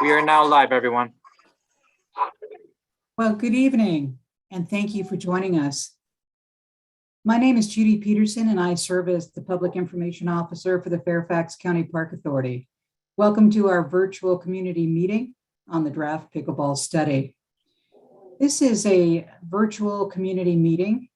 We are now live, everyone. Well, good evening, and thank you for joining us. My name is Judy Peterson, and I serve as the Public Information Officer for the Fairfax County Park Authority. Welcome to our virtual community meeting on the draft pickleball study. This is a virtual community meeting,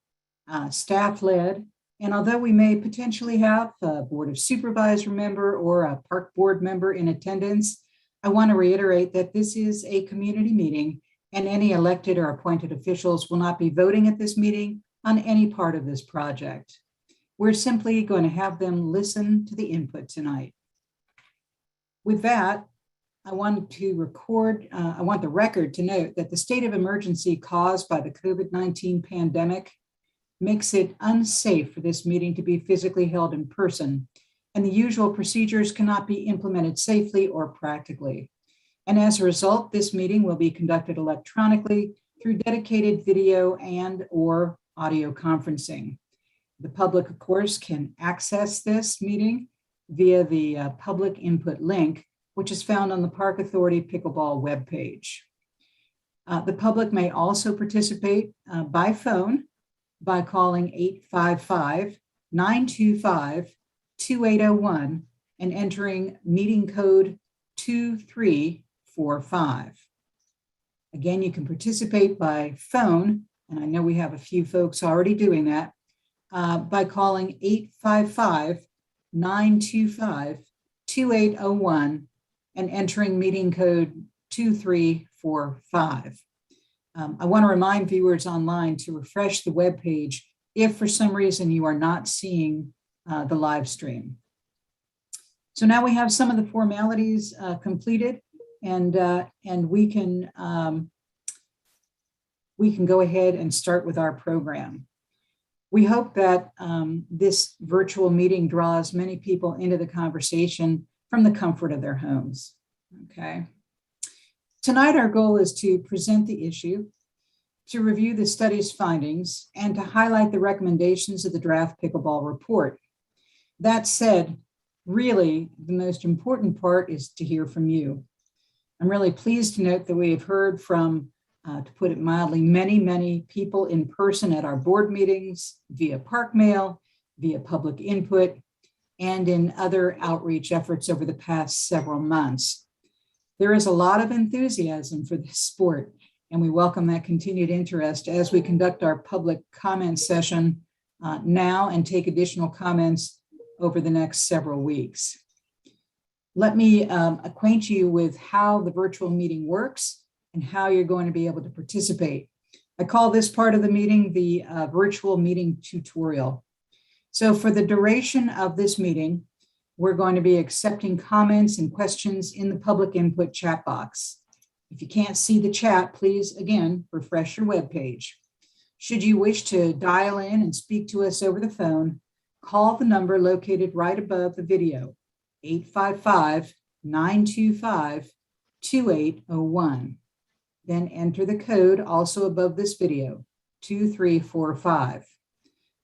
staff-led, and although we may potentially have a Board of Supervisor member or a Park Board member in attendance, I want to reiterate that this is a community meeting and any elected or appointed officials will not be voting at this meeting on any part of this project. We're simply going to have them listen to the input tonight. With that, I want the record to note that the state of emergency caused by the COVID-19 pandemic makes it unsafe for this meeting to be physically held in person, and the usual procedures cannot be implemented safely or practically. And as a result, this meeting will be conducted electronically through dedicated video and/or audio conferencing. The public, of course, can access this meeting via the public input link, which is found on the Park Authority Pickleball webpage. The public may also participate by phone by calling 855-925-2801 and entering meeting code 2345. Again, you can participate by phone, and I know we have a few folks already doing that, by calling 855-925-2801 and entering meeting code 2345. I want to remind viewers online to refresh the web page if for some reason you are not seeing the live stream. So now we have some of the formalities completed, and we can go ahead and start with our program. We hope that this virtual meeting draws many people into the conversation from the comfort of their homes. Okay. Tonight, our goal is to present the issue, to review the study's findings, and to highlight the recommendations of the draft pickleball report. That said, really, the most important part is to hear from you. I'm really pleased to note that we have heard from, to put it mildly, many people in person at our board meetings, via park mail, via public input, and in other outreach efforts over the past several months. There is a lot of enthusiasm for this sport, and we welcome that continued interest as we conduct our public comment session now and take additional comments over the next several weeks. Let me acquaint you with how the virtual meeting works and how you're going to be able to participate. I call this part of the meeting the virtual meeting tutorial. So for the duration of this meeting, we're going to be accepting comments and questions in the public input chat box. If you can't see the chat, please, again, refresh your webpage. Should you wish to dial in and speak to us over the phone, call the number located right above the video, 855-925-2801. Then enter the code also above this video, 2345.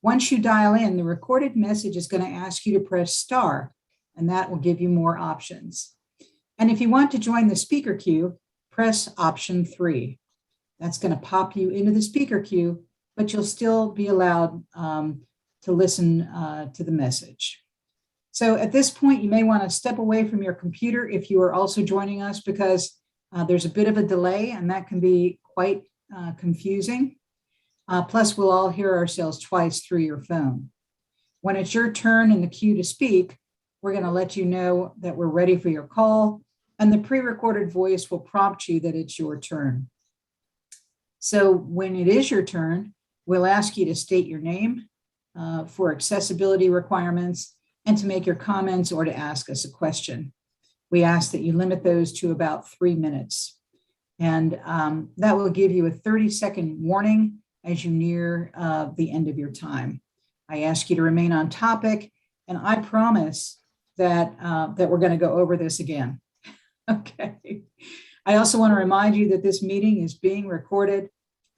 Once you dial in, the recorded message is going to ask you to press star, and that will give you more options. And if you want to join the speaker queue, press option 3. That's going to pop you into the speaker queue, but you'll still be allowed to listen to the message. So at this point, you may want to step away from your computer if you are also joining us, because there's a bit of a delay and that can be quite confusing. Plus, we'll all hear ourselves twice through your phone. When it's your turn in the queue to speak, we're going to let you know that we're ready for your call, and the pre-recorded voice will prompt you that it's your turn. So when it is your turn, we'll ask you to state your name for accessibility requirements and to make your comments or to ask us a question. We ask that you limit those to about 3 minutes. And that will give you a 30-second warning as you near the end of your time. I ask you to remain on topic, and I promise that we're going to go over this again. Okay. I also want to remind you that this meeting is being recorded,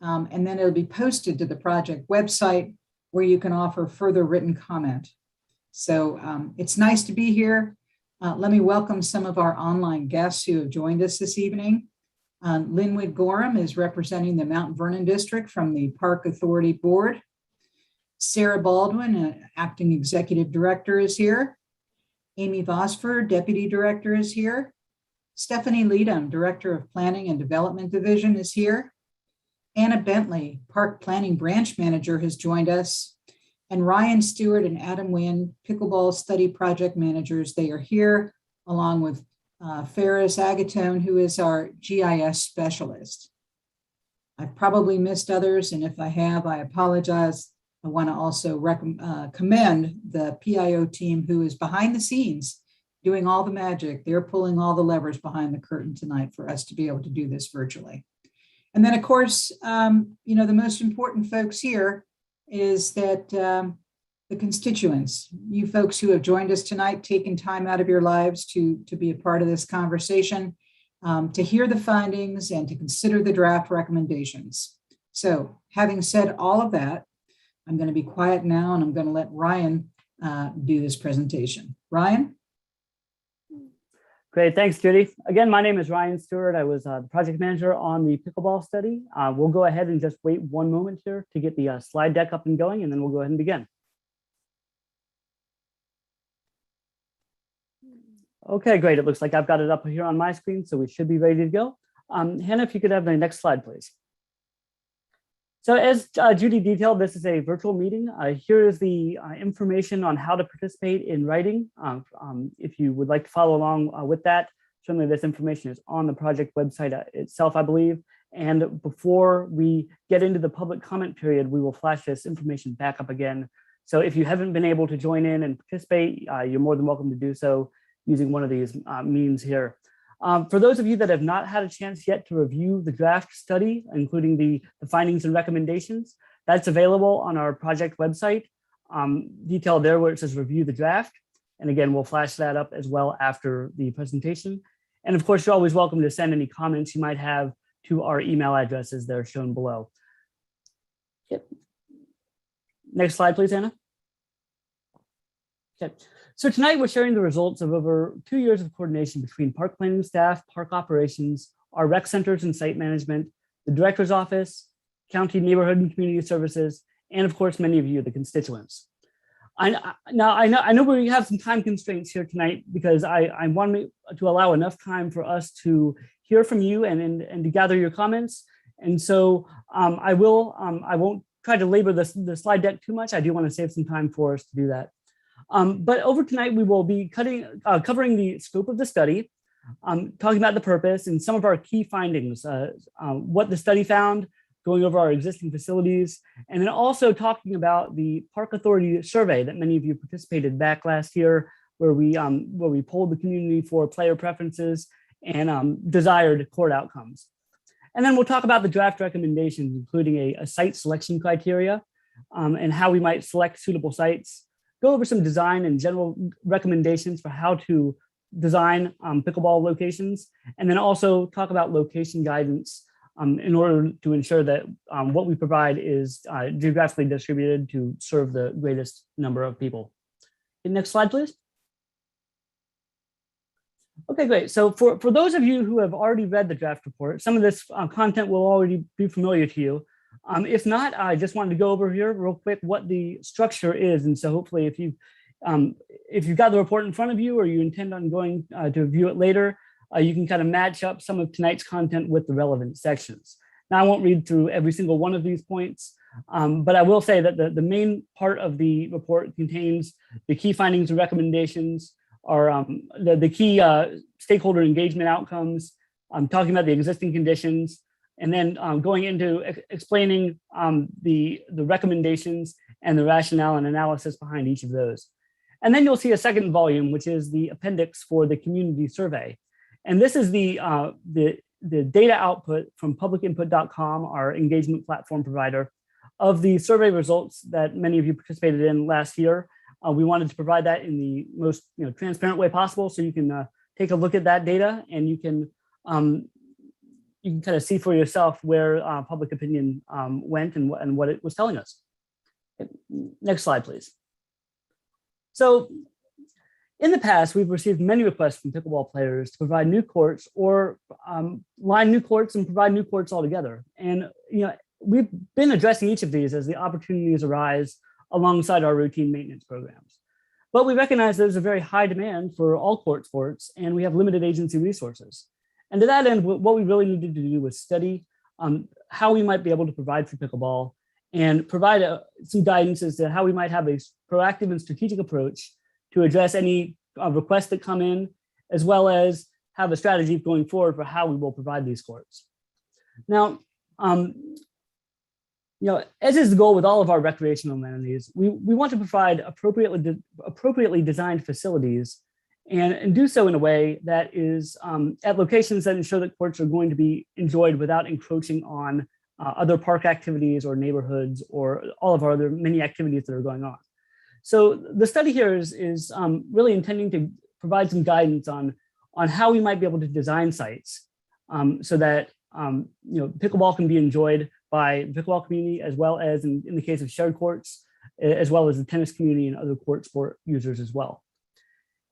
and then it'll be posted to the project website where you can offer further written comment. So it's nice to be here. Let me welcome some of our online guests who have joined us this evening. Linwood Gorham is representing the Mount Vernon District from the Park Authority Board. Sarah Baldwin, Acting Executive Director, is here. Amy Vosper, Deputy Director, is here. Stephanie Leadham, Director of Planning and Development Division, is here. Anna Bentley, Park Planning Branch Manager, has joined us. And Ryan Stewart and Adam Wynn, Pickleball Study Project Managers, they are here, along with Ferris Agatone, who is our GIS specialist. I've probably missed others, and if I have, I apologize. I want to also commend the PIO team who is behind the scenes doing all the magic. They're pulling all the levers behind the curtain tonight for us to be able to do this virtually. And then, of course, the most important folks here is that the constituents, you folks who have joined us tonight, taking time out of your lives to be a part of this conversation, to hear the findings and to consider the draft recommendations. So having said all of that, I'm going to be quiet now and I'm going to let Ryan do this presentation. Ryan? Great, thanks, Judy. Again, my name is Ryan Stewart. I was the project manager on the pickleball study. We'll go ahead and just wait one moment here to get the slide deck up and going, and then we'll go ahead and begin. Okay, great. It looks like I've got it up here on my screen, so we should be ready to go. Hannah, if you could have the next slide, please. So as Judy detailed, this is a virtual meeting. Here is the information on how to participate in writing. If you would like to follow along with that, certainly this information is on the project website itself, I believe. And before we get into the public comment period, we will flash this information back up again. So if you haven't been able to join in and participate, you're more than welcome to do so using one of these means here. For those of you that have not had a chance yet to review the draft study, including the findings and recommendations, that's available on our project website, detailed there where it says review the draft. And again, we'll flash that up as well after the presentation. And of course, you're always welcome to send any comments you might have to our email addresses that are shown below. Yep. Next slide, please, Anna. Okay. So tonight we're sharing the results of over 2 years of coordination between park planning staff, park operations, our rec centers and site management, the director's office, county neighborhood and community services, and of course, many of you, the constituents. I know we have some time constraints here tonight because I want to allow enough time for us to hear from you and to gather your comments. And so I won't try to labor the slide deck too much. I do want to save some time for us to do that. But over tonight, we will be covering the scope of the study, talking about the purpose and some of our key findings, what the study found, going over our existing facilities, and then also talking about the Park Authority survey that many of you participated back last year, where we polled the community for player preferences and desired court outcomes. And then we'll talk about the draft recommendations, including a site selection criteria and how we might select suitable sites, go over some design and general recommendations for how to design pickleball locations, and then also talk about location guidance in order to ensure that what we provide is geographically distributed to serve the greatest number of people. Next slide, please. Okay, great. So for those of you who have already read the draft report, some of this content will already be familiar to you. If not, I just wanted to go over here real quick what the structure is. And so hopefully if you've got the report in front of you or you intend on going to view it later, you can kind of match up some of tonight's content with the relevant sections. Now, I won't read through every single one of these points, but I will say that the main part of the report contains the key findings and recommendations, are the key stakeholder engagement outcomes, talking about the existing conditions, and then going into explaining the recommendations and the rationale and analysis behind each of those. And then you'll see a second volume, which is the appendix for the community survey. And this is the data output from publicinput.com, our engagement platform provider, of the survey results that many of you participated in last year. We wanted to provide that in the most transparent way possible, so you can take a look at that data and you can kind of see for yourself where public opinion went and what it was telling us. Next slide, please. So In the past, we've received many requests from pickleball players to provide new courts or line new courts and provide new courts altogether. And we've been addressing each of these as the opportunities arise alongside our routine maintenance programs. But we recognize there's a very high demand for all court sports, and we have limited agency resources. And to that end, what we really needed to do was study how we might be able to provide for pickleball and provide some guidance as to how we might have a proactive and strategic approach to address any requests that come in, as well as have a strategy going forward for how we will provide these courts. Now, as is the goal with all of our recreational amenities, we want to provide appropriately designed facilities and do so in a way that is at locations that ensure that courts are going to be enjoyed without encroaching on other park activities or neighborhoods or all of our other many activities that are going on. So the study here is really intending to provide some guidance on how we might be able to design sites so that pickleball can be enjoyed by the pickleball community, as well as in the case of shared courts, as well as the tennis community and other court sport users as well.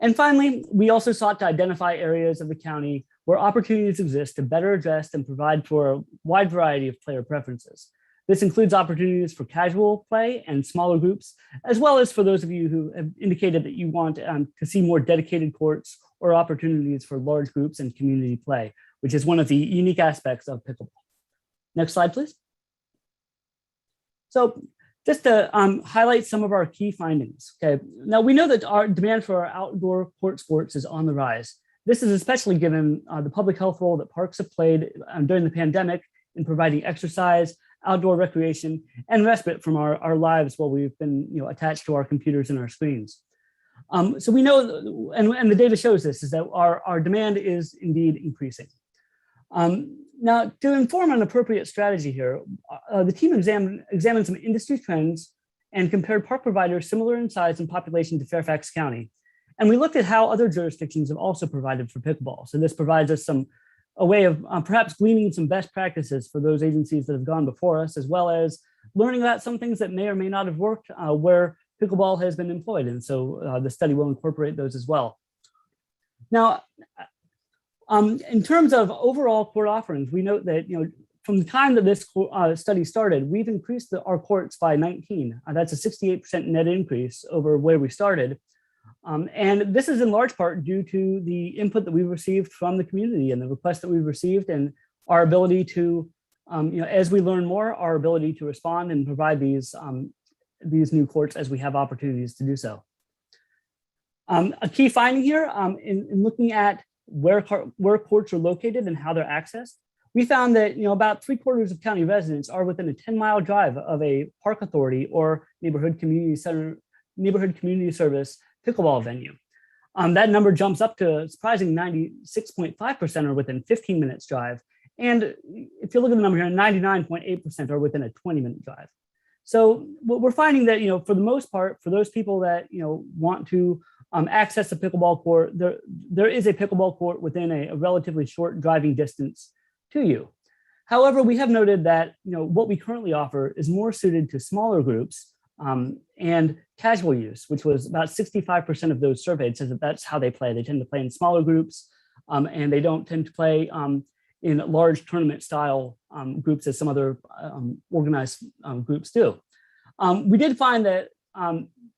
And finally, we also sought to identify areas of the county where opportunities exist to better address and provide for a wide variety of player preferences. This includes opportunities for casual play and smaller groups, as well as for those of you who have indicated that you want to see more dedicated courts or opportunities for large groups and community play, which is one of the unique aspects of pickleball. Next slide, please. So just to highlight some of our key findings. Okay, now we know that our demand for our outdoor court sports is on the rise. This is especially given the public health role that parks have played during the pandemic in providing exercise, outdoor recreation, and respite from our lives while we've been attached to our computers and our screens. So we know, and the data shows this, is that our demand is indeed increasing. Now, to inform an appropriate strategy here, the team examined some industry trends and compared park providers similar in size and population to Fairfax County. And we looked at how other jurisdictions have also provided for pickleball. So this provides us a way of perhaps gleaning some best practices for those agencies that have gone before us, as well as learning about some things that may or may not have worked where pickleball has been employed. And so the study will incorporate those as well. Now, in terms of overall court offerings, we note that from the time that this study started, we've increased our courts by 19. That's a 68% net increase over where we started. And this is in large part due to the input that we've received from the community and the requests that we've received, and our ability to, as we learn more, our ability to respond and provide these new courts as we have opportunities to do so. A key finding here in looking at where courts are located and how they're accessed, we found that about 3/4 of county residents are within a 10-mile drive of a park authority or neighborhood community service pickleball venue. That number jumps up to a surprising 96.5% are within 15 minutes drive. And if you look at the number here, 99.8% are within a 20-minute drive. So what we're finding that, for the most part, for those people that, want to access a pickleball court, there is a pickleball court within a relatively short driving distance to you. However, we have noted that, what we currently offer is more suited to smaller groups and casual use, which was about 65% of those surveyed says that that's how they play. They tend to play in smaller groups and they don't tend to play in large tournament style groups as some other organized groups do. We did find that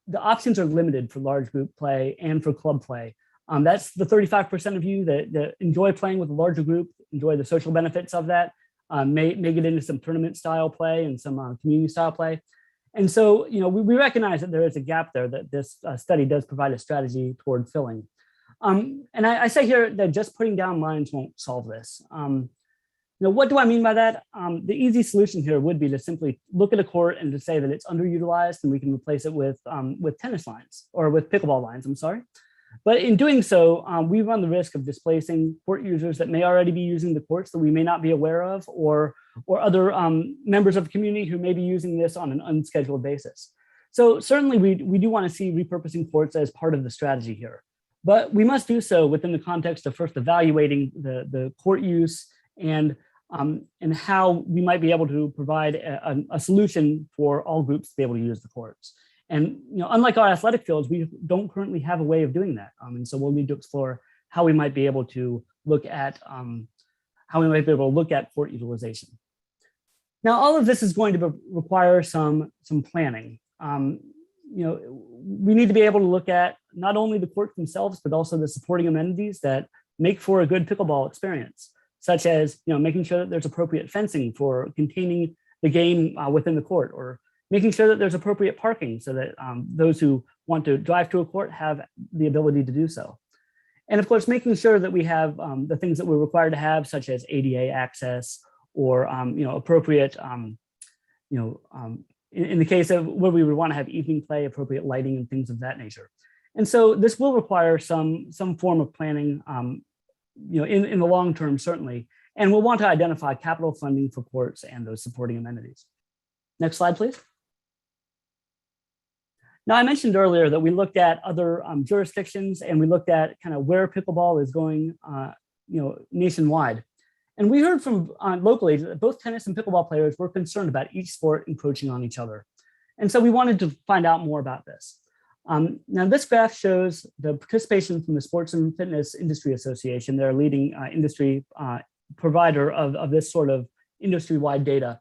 the options are limited for large group play and for club play. That's the 35% of you that enjoy playing with a larger group, enjoy the social benefits of that, may get into some tournament style play and some community style play. And so, we recognize that there is a gap there that this study does provide a strategy toward filling. And I say here that just putting down lines won't solve this. What do I mean by that? The easy solution here would be to simply look at a court and to say that it's underutilized and we can replace it with tennis lines or with pickleball lines, I'm sorry. But in doing so, we run the risk of displacing court users that may already be using the courts that we may not be aware of, or other members of the community who may be using this on an unscheduled basis. So certainly we do want to see repurposing courts as part of the strategy here, but we must do so within the context of first evaluating the court use and how we might be able to provide a solution for all groups to be able to use the courts. And unlike our athletic fields, we don't currently have a way of doing that. And so we'll need to explore how we might be able to look at court utilization. Now, all of this is going to require some planning. We need to be able to look at not only the courts themselves, but also the supporting amenities that make for a good pickleball experience, such as making sure that there's appropriate fencing for containing the game within the court, or making sure that there's appropriate parking so that those who want to drive to a court have the ability to do so. And of course, making sure that we have the things that we're required to have, such as ADA access, or appropriate, in the case of where we would want to have evening play, appropriate lighting and things of that nature. And so this will require some form of planning, in the long term, certainly. And we'll want to identify capital funding for courts and those supporting amenities. Next slide, please. Now, I mentioned earlier that we looked at other jurisdictions, and we looked at kind of where pickleball is going, nationwide. And we heard from locally that both tennis and pickleball players were concerned about each sport encroaching on each other. And so we wanted to find out more about this. Now, this graph shows the participation from the Sports and Fitness Industry Association, their leading industry provider of this sort of industry-wide data.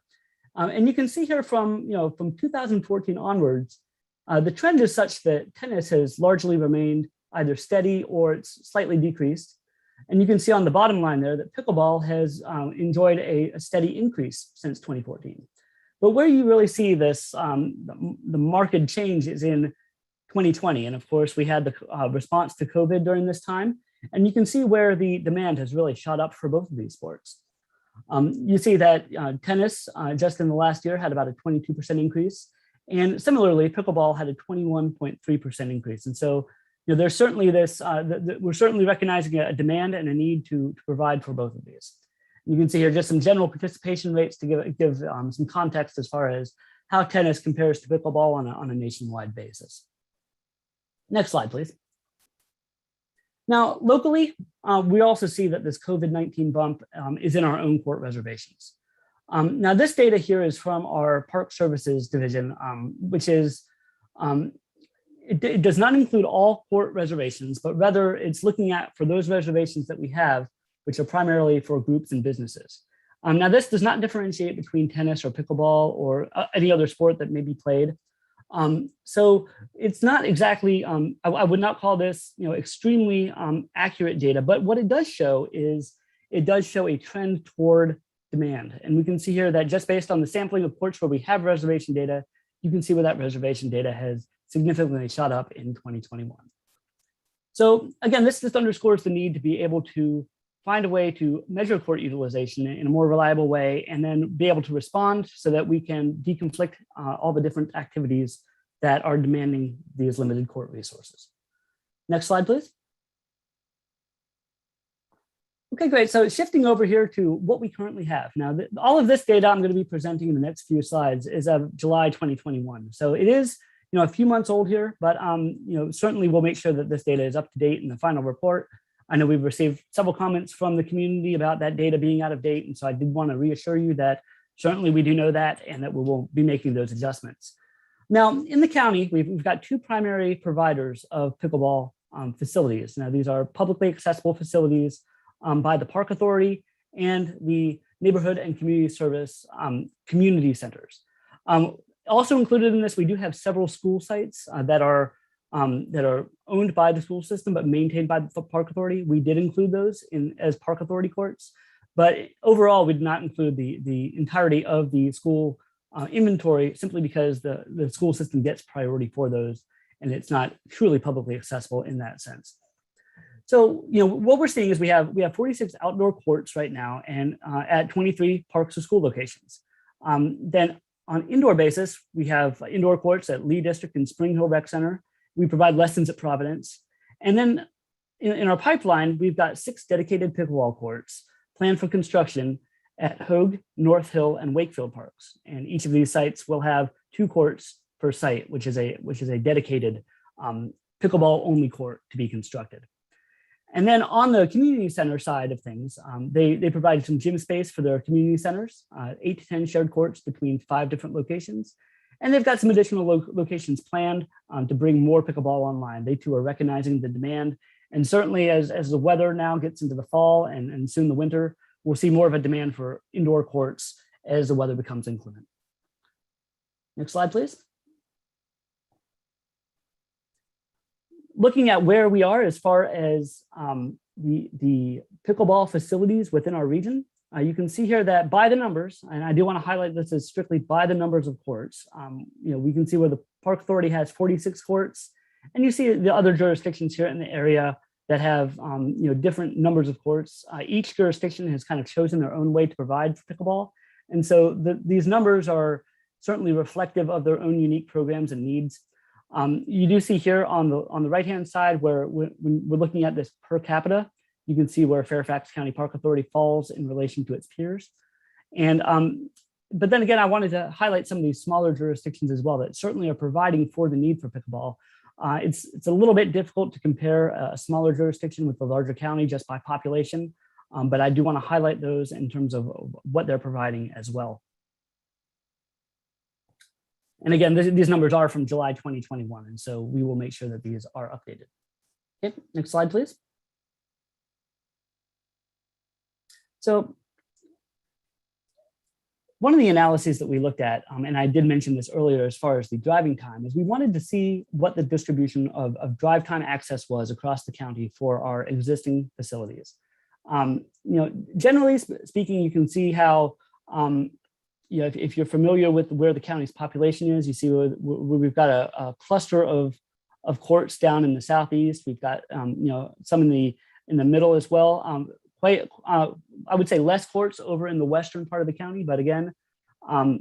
And you can see here from 2014 onwards, the trend is such that tennis has largely remained either steady or it's slightly decreased. And you can see on the bottom line there that pickleball has enjoyed a steady increase since 2014. But where you really see this, the marked change is in 2020. And of course, we had the response to COVID during this time. And you can see where the demand has really shot up for both of these sports. You see that tennis just in the last year had about a 22% increase. And similarly, pickleball had a 21.3% increase. And so there's certainly this, we're certainly recognizing a demand and a need to provide for both of these. And you can see here just some general participation rates to give some context as far as how tennis compares to pickleball on a nationwide basis. Next slide, please. Now, locally, we also see that this COVID-19 bump is in our own court reservations. Now, this data here is from our Park Services division, which is, it does not include all court reservations, but rather it's looking at for those reservations that we have, which are primarily for groups and businesses. Now, this does not differentiate between tennis or pickleball or any other sport that may be played. So it's not exactly, I would not call this extremely accurate data, but what it does show is it does show a trend toward demand. And we can see here that just based on the sampling of courts where we have reservation data, you can see where that reservation data has significantly shot up in 2021. So again, this just underscores the need to be able to find a way to measure court utilization in a more reliable way, and then be able to respond so that we can deconflict all the different activities that are demanding these limited court resources. Next slide, please. Okay, great. So shifting over here to what we currently have. Now, all of this data I'm going to be presenting in the next few slides is of July 2021. So it is a few months old here, but certainly we'll make sure that this data is up to date in the final report. I know we've received several comments from the community about that data being out of date. And so I did want to reassure you that certainly we do know that, and that we will be making those adjustments. Now, in the county, we've got two primary providers of pickleball facilities. Now, these are publicly accessible facilities by the Park Authority and the Neighborhood and Community Service community centers. Also included in this, we do have several school sites that are owned by the school system but maintained by the Park Authority. We did include those as Park Authority courts, but overall we did not include the entirety of the school inventory, simply because the school system gets priority for those, and it's not truly publicly accessible in that sense. So, what we're seeing is we have 46 outdoor courts right now, and at 23 parks or school locations. Then on indoor basis, we have indoor courts at Lee District and Spring Hill Rec Center. We provide lessons at Providence. And then in our pipeline, we've got 6 dedicated pickleball courts planned for construction at Hogue, North Hill, and Wakefield parks. And each of these sites will have 2 courts per site, which is a dedicated pickleball only court to be constructed. And then on the community center side of things, they provide some gym space for their community centers, 8 to 10 shared courts between 5 different locations. And they've got some additional locations planned to bring more pickleball online. They too are recognizing the demand. And certainly as the weather now gets into the fall and soon the winter, we'll see more of a demand for indoor courts as the weather becomes inclement. Next slide, please. Looking at where we are as far as the pickleball facilities within our region, you can see here that by the numbers, and I do want to highlight this as strictly by the numbers of courts, we can see where the Park Authority has 46 courts, and you see the other jurisdictions here in the area that have different numbers of courts. Each jurisdiction has kind of chosen their own way to provide for pickleball, and so these numbers are certainly reflective of their own unique programs and needs. You do see here on the right-hand side where when we're looking at this per capita, you can see where Fairfax County Park Authority falls in relation to its peers. And but then again, I wanted to highlight some of these smaller jurisdictions as well that certainly are providing for the need for pickleball. It's a little bit difficult to compare a smaller jurisdiction with a larger county just by population, but I do want to highlight those in terms of what they're providing as well. And again, these numbers are from July 2021, and so we will make sure that these are updated. Okay, next slide, please. So one of the analyses that we looked at, and I did mention this earlier as far as the driving time, is we wanted to see what the distribution of drive time access was across the county for our existing facilities. Generally speaking, you can see how, if you're familiar with where the county's population is, you see where we've got a cluster of courts down in the southeast. We've got some in the middle as well. I would say less courts over in the western part of the county, but again,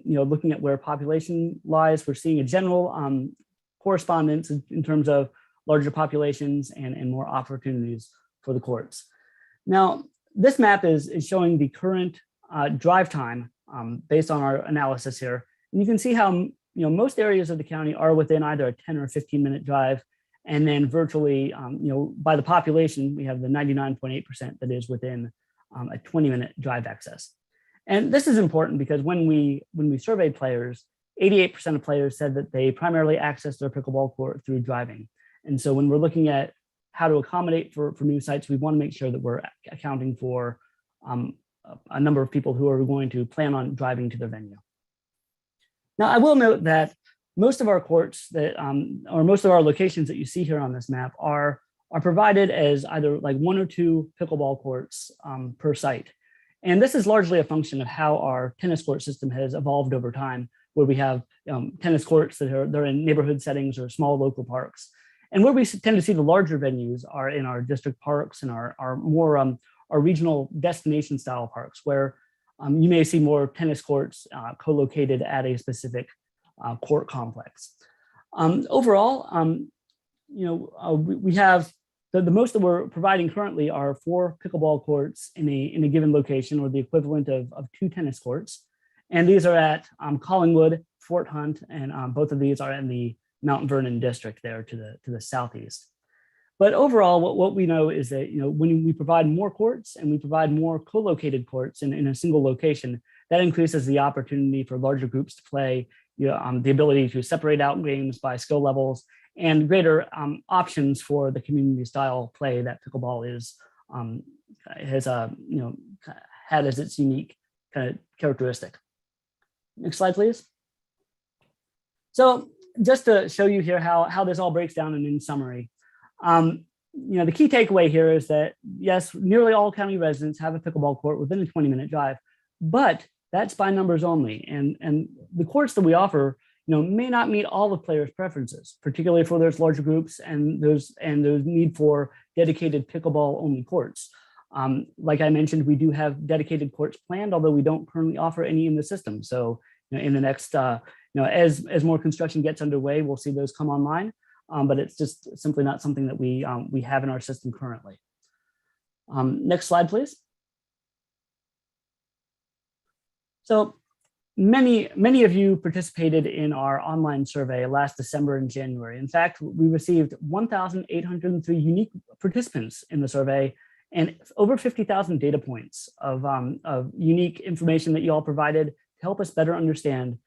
looking at where population lies, we're seeing a general correspondence in terms of larger populations and more opportunities for the courts. Now, this map is showing the current drive time based on our analysis here. And you can see how most areas of the county are within either a 10 or 15-minute drive. And then virtually, by the population, we have the 99.8% that is within a 20-minute drive access. And this is important because when we surveyed players, 88% of players said that they primarily access their pickleball court through driving. And so when we're looking at how to accommodate for new sites, we want to make sure that we're accounting for a number of people who are going to plan on driving to their venue. Now, I will note that most of our courts or most of our locations that you see here on this map are provided as either like 1 or 2 pickleball courts per site. And this is largely a function of how our tennis court system has evolved over time, where we have tennis courts they're in neighborhood settings or small local parks. And where we tend to see the larger venues are in our district parks and our more our regional destination style parks, where you may see more tennis courts co-located at a specific court complex. Overall, we have the most that we're providing currently are 4 pickleball courts in a given location, or the equivalent of 2 tennis courts. And these are at Collingwood, Fort Hunt, and both of these are in the Mount Vernon district there to the southeast. But overall, what we know is that when we provide more courts and we provide more co-located courts in a single location, that increases the opportunity for larger groups to play, the ability to separate out games by skill levels, and greater options for the community style play that pickleball has had as its unique kind of characteristic. Next slide, please. So just to show you here how this all breaks down and in summary, the key takeaway here is that, yes, nearly all county residents have a pickleball court within a 20-minute drive, but that's by numbers only. And the courts that we offer, may not meet all the players' preferences, particularly for those larger groups and those need for dedicated pickleball only courts. Like I mentioned, we do have dedicated courts planned, although we don't currently offer any in the system. So in the next, as more construction gets underway, we'll see those come online. But it's just simply not something that we have in our system currently. Next slide, please. So many of you participated in our online survey last December and January. In fact, we received 1,803 unique participants in the survey and over 50,000 data points of unique information that you all provided to help us better understand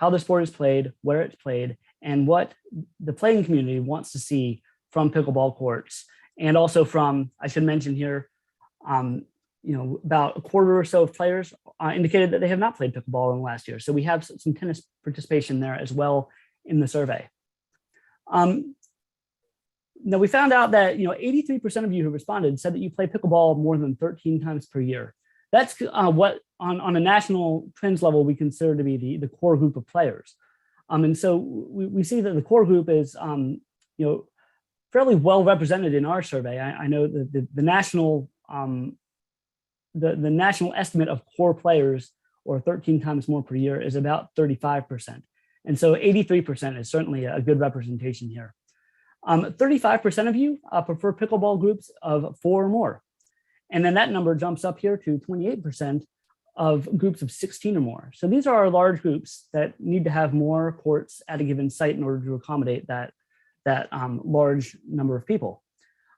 how the sport is played, where it's played, and what the playing community wants to see from pickleball courts. And also from, I should mention here, about a quarter or so of players indicated that they have not played pickleball in the last year. So we have some tennis participation there as well in the survey. Now we found out that 83% of you who responded said that you play pickleball more than 13 times per year. That's what on a national trends level we consider to be the core group of players. And so we see that the core group is fairly well represented in our survey. I know that the national the national estimate of core players, or 13 times more per year, is about 35%. And so 83% is certainly a good representation here. 35% of you prefer pickleball groups of 4 or more. And then that number jumps up here to 28% of groups of 16 or more. So these are our large groups that need to have more courts at a given site in order to accommodate that large number of people.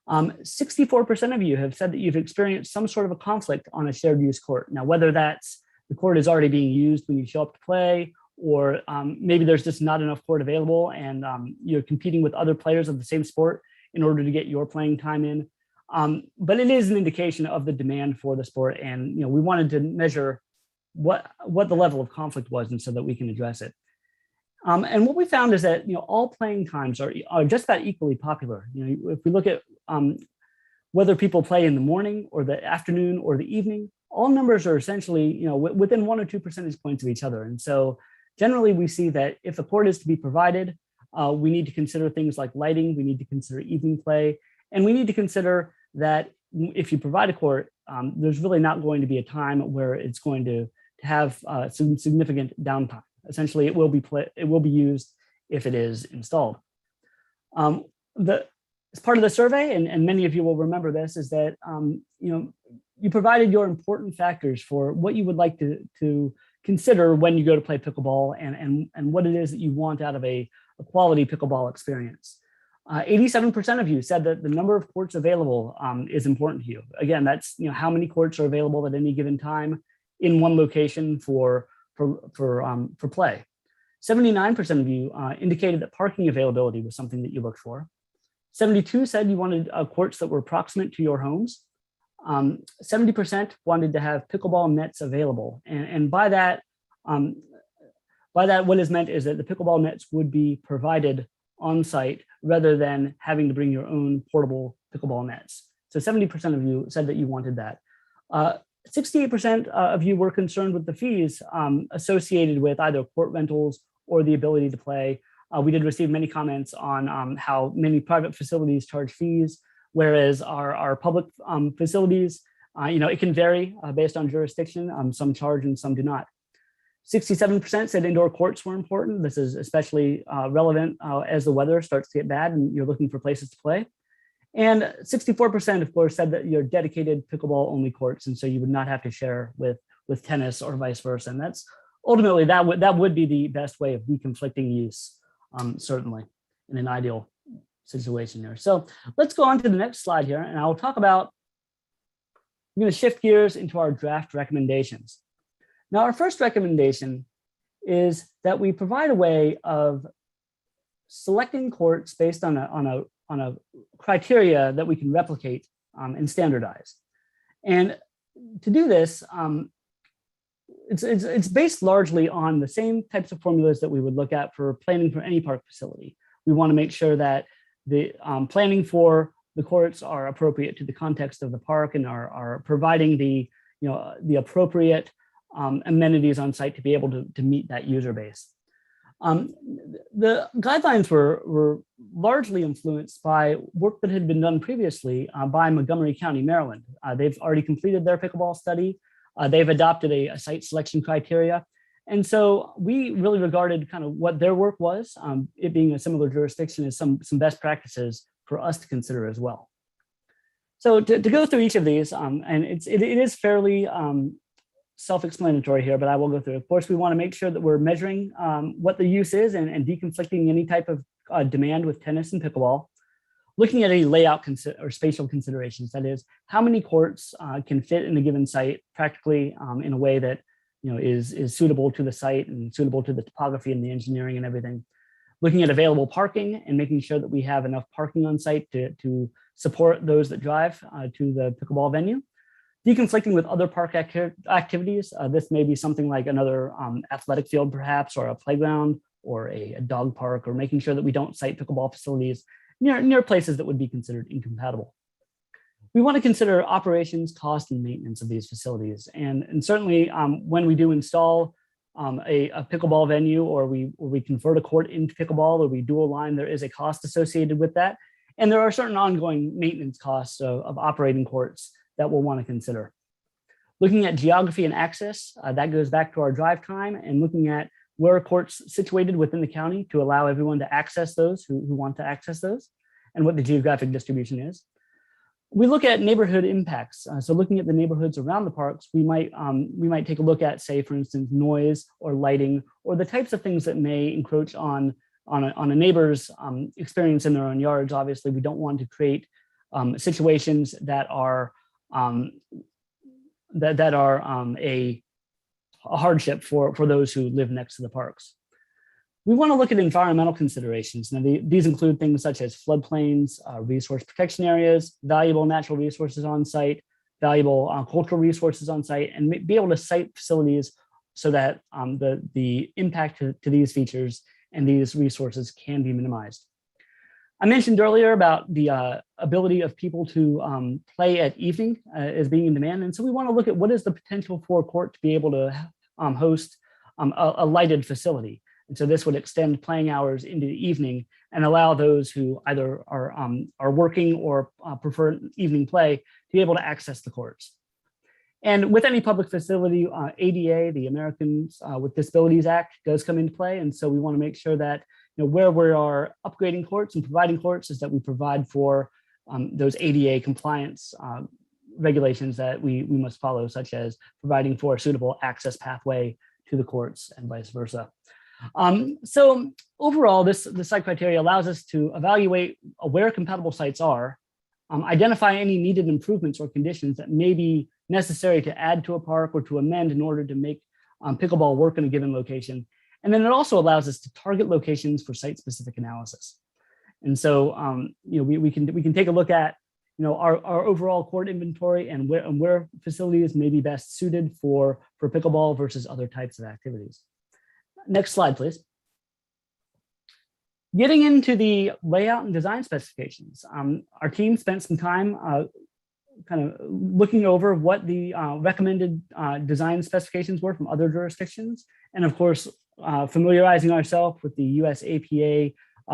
64% of you have said that you've experienced some sort of a conflict on a shared use court. Now, whether that's the court is already being used when you show up to play, or maybe there's just not enough court available and you're competing with other players of the same sport in order to get your playing time in. But it is an indication of the demand for the sport. And we wanted to measure what the level of conflict was, and so that we can address it. And what we found is that all playing times are just about equally popular. If we look at whether people play in the morning or the afternoon or the evening, all numbers are essentially within 1 or 2 percentage points of each other. And so generally we see that if a court is to be provided, we need to consider things like lighting, we need to consider evening play, and we need to consider that if you provide a court, there's really not going to be a time where it's going to have some significant downtime. Essentially, it will be used if it is installed. As part of the survey, and many of you will remember this, is that you provided your important factors for what you would like to consider when you go to play pickleball, and what it is that you want out of a quality pickleball experience. 87% of you said that the number of courts available is important to you. Again, that's how many courts are available at any given time in one location for play. 79% of you indicated that parking availability was something that you looked for. 72 said you wanted courts that were proximate to your homes. 70% wanted to have pickleball nets available. And by that, what is meant is that the pickleball nets would be provided on site rather than having to bring your own portable pickleball nets. So 70% of you said that you wanted that. 68% of you were concerned with the fees associated with either court rentals or the ability to play. We did receive many comments on how many private facilities charge fees, whereas our public facilities, it can vary based on jurisdiction. Some charge and some do not. 67% said indoor courts were important. This is especially relevant as the weather starts to get bad and you're looking for places to play. And 64%, of course, said that you're dedicated pickleball only courts, and so you would not have to share with tennis or vice versa. And that's ultimately that would be the best way of deconflicting use, certainly in an ideal situation here. So let's go on to the next slide here, and I'll talk about. I'm going to shift gears into our draft recommendations. Now, our first recommendation is that we provide a way of selecting courts based on a criteria that we can replicate and standardize. And to do this, it's based largely on the same types of formulas that we would look at for planning for any park facility. We want to make sure that the planning for the courts are appropriate to the context of the park and are providing the appropriate amenities on site to be able to meet that user base. The guidelines were largely influenced by work that had been done previously by Montgomery County, Maryland. They've already completed their pickleball study. They've adopted a site selection criteria. And so we really regarded kind of what their work was, it being a similar jurisdiction, as some best practices for us to consider as well. So to go through each of these, and it is fairly self-explanatory here, but I will go through. Of course, we want to make sure that we're measuring what the use is and deconflicting any type of demand with tennis and pickleball. Looking at any layout or spatial considerations, that is, how many courts can fit in a given site practically in a way that is suitable to the site and suitable to the topography and the engineering and everything. Looking at available parking and making sure that we have enough parking on site to support those that drive to the pickleball venue. Deconflicting with other park activities. This may be something like another athletic field perhaps, or a playground, or a dog park, or making sure that we don't site pickleball facilities near places that would be considered incompatible. We want to consider operations, cost, and maintenance of these facilities. And certainly when we do install a pickleball venue, or we convert a court into pickleball, or we dual line, there is a cost associated with that. And there are certain ongoing maintenance costs of operating courts that we'll want to consider. Looking at geography and access, that goes back to our drive time, and looking at where are courts situated within the county to allow everyone to access those who want to access those, and what the geographic distribution is. We look at neighborhood impacts. So looking at the neighborhoods around the parks, we might take a look at, say, for instance, noise or lighting, or the types of things that may encroach on a neighbor's experience in their own yards. Obviously, we don't want to create situations that are a hardship for those who live next to the parks. We want to look at environmental considerations. Now, these include things such as floodplains, resource protection areas, valuable natural resources on site, valuable cultural resources on site, and be able to site facilities so that the impact to these features and these resources can be minimized. I mentioned earlier about the ability of people to play at evening as being in demand. And so we want to look at what is the potential for a court to be able to host a lighted facility. And so this would extend playing hours into the evening and allow those who either are working or prefer evening play to be able to access the courts. And with any public facility, ADA, the Americans with Disabilities Act, does come into play. And so we want to make sure that where we are upgrading courts and providing courts is that we provide for those ADA compliance regulations that we must follow, such as providing for a suitable access pathway to the courts and vice versa. So overall, this site criteria allows us to evaluate where compatible sites are, identify any needed improvements or conditions that may be necessary to add to a park or to amend in order to make pickleball work in a given location. And then it also allows us to target locations for site-specific analysis. And so we can take a look at our overall court inventory and where facilities may be best suited for pickleball versus other types of activities. Next slide, please. Getting into the layout and design specifications, our team spent some time kind of looking over what the recommended design specifications were from other jurisdictions, and of course, familiarizing ourselves with the US APA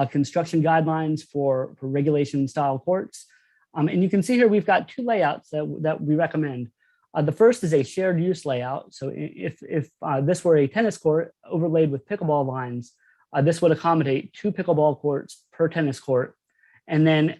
construction guidelines for regulation style courts. And you can see here we've got two layouts that we recommend. The first is a shared use layout. So if this were a tennis court overlaid with pickleball lines, this would accommodate 2 pickleball courts per tennis court. And then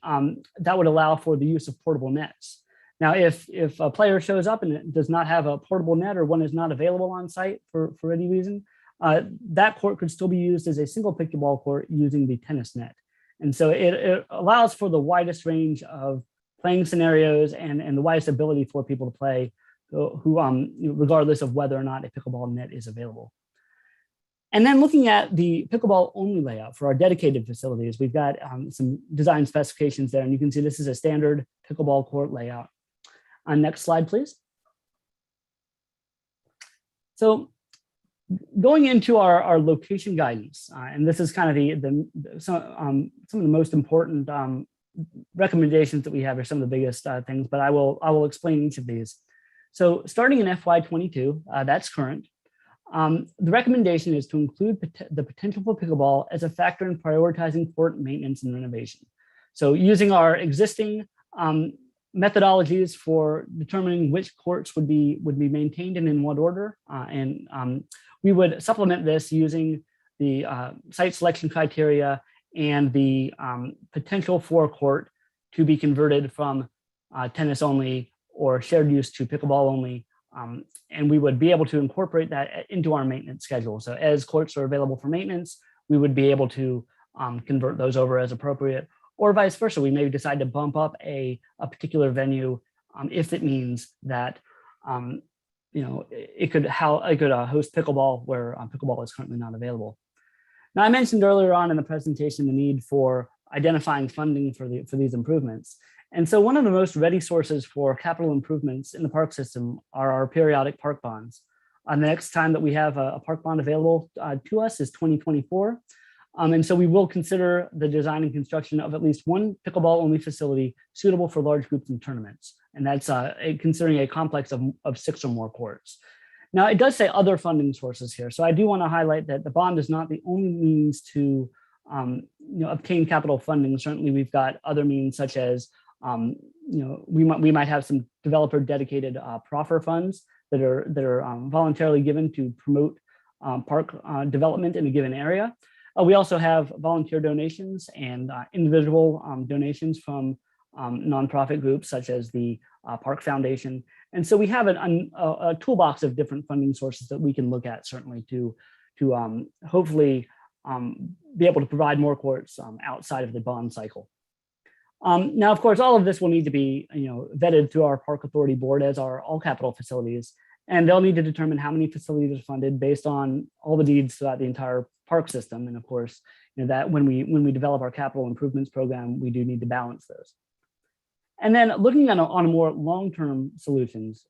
that would allow for the use of portable nets. Now, if a player shows up and it does not have a portable net, or one is not available on site for any reason, that court could still be used as a single pickleball court using the tennis net. And so it allows for the widest range of playing scenarios and the widest ability for people to play who regardless of whether or not a pickleball net is available. And then looking at the pickleball only layout for our dedicated facilities, we've got some design specifications there, and you can see this is a standard pickleball court layout. Next slide, please. So going into our location guidance, and this is kind of some of the most important recommendations that we have, are some of the biggest things, but I will explain each of these. So starting in FY22, that's current. The recommendation is to include the potential for pickleball as a factor in prioritizing court maintenance and renovation. So using our existing methodologies for determining which courts would be maintained and in what order, and we would supplement this using the site selection criteria and the potential for a court to be converted from tennis only or shared use to pickleball only. And we would be able to incorporate that into our maintenance schedule. So as courts are available for maintenance, we would be able to convert those over as appropriate, or vice versa. We may decide to bump up a particular venue if it means that it could host pickleball where pickleball is currently not available. Now, I mentioned earlier on in the presentation the need for identifying funding for these improvements. And so one of the most ready sources for capital improvements in the park system are our periodic park bonds. The next time that we have a park bond available to us is 2024. And so we will consider the design and construction of at least one pickleball only facility suitable for large groups and tournaments. And that's considering a complex of 6 or more courts. Now, it does say other funding sources here. So I do want to highlight that the bond is not the only means to obtain capital funding. Certainly, we've got other means such as, we might have some developer dedicated proffer funds that are voluntarily given to promote park development in a given area. We also have volunteer donations and individual donations from nonprofit groups such as the Park Foundation. And so we have a toolbox of different funding sources that we can look at, certainly to hopefully be able to provide more courts outside of the bond cycle. Now, of course, all of this will need to be vetted through our Park Authority Board, as are all capital facilities, and they'll need to determine how many facilities are funded based on all the needs throughout the entire park system. And of course, that when we develop our capital improvements program, we do need to balance those. And then looking at on a more long-term solutions,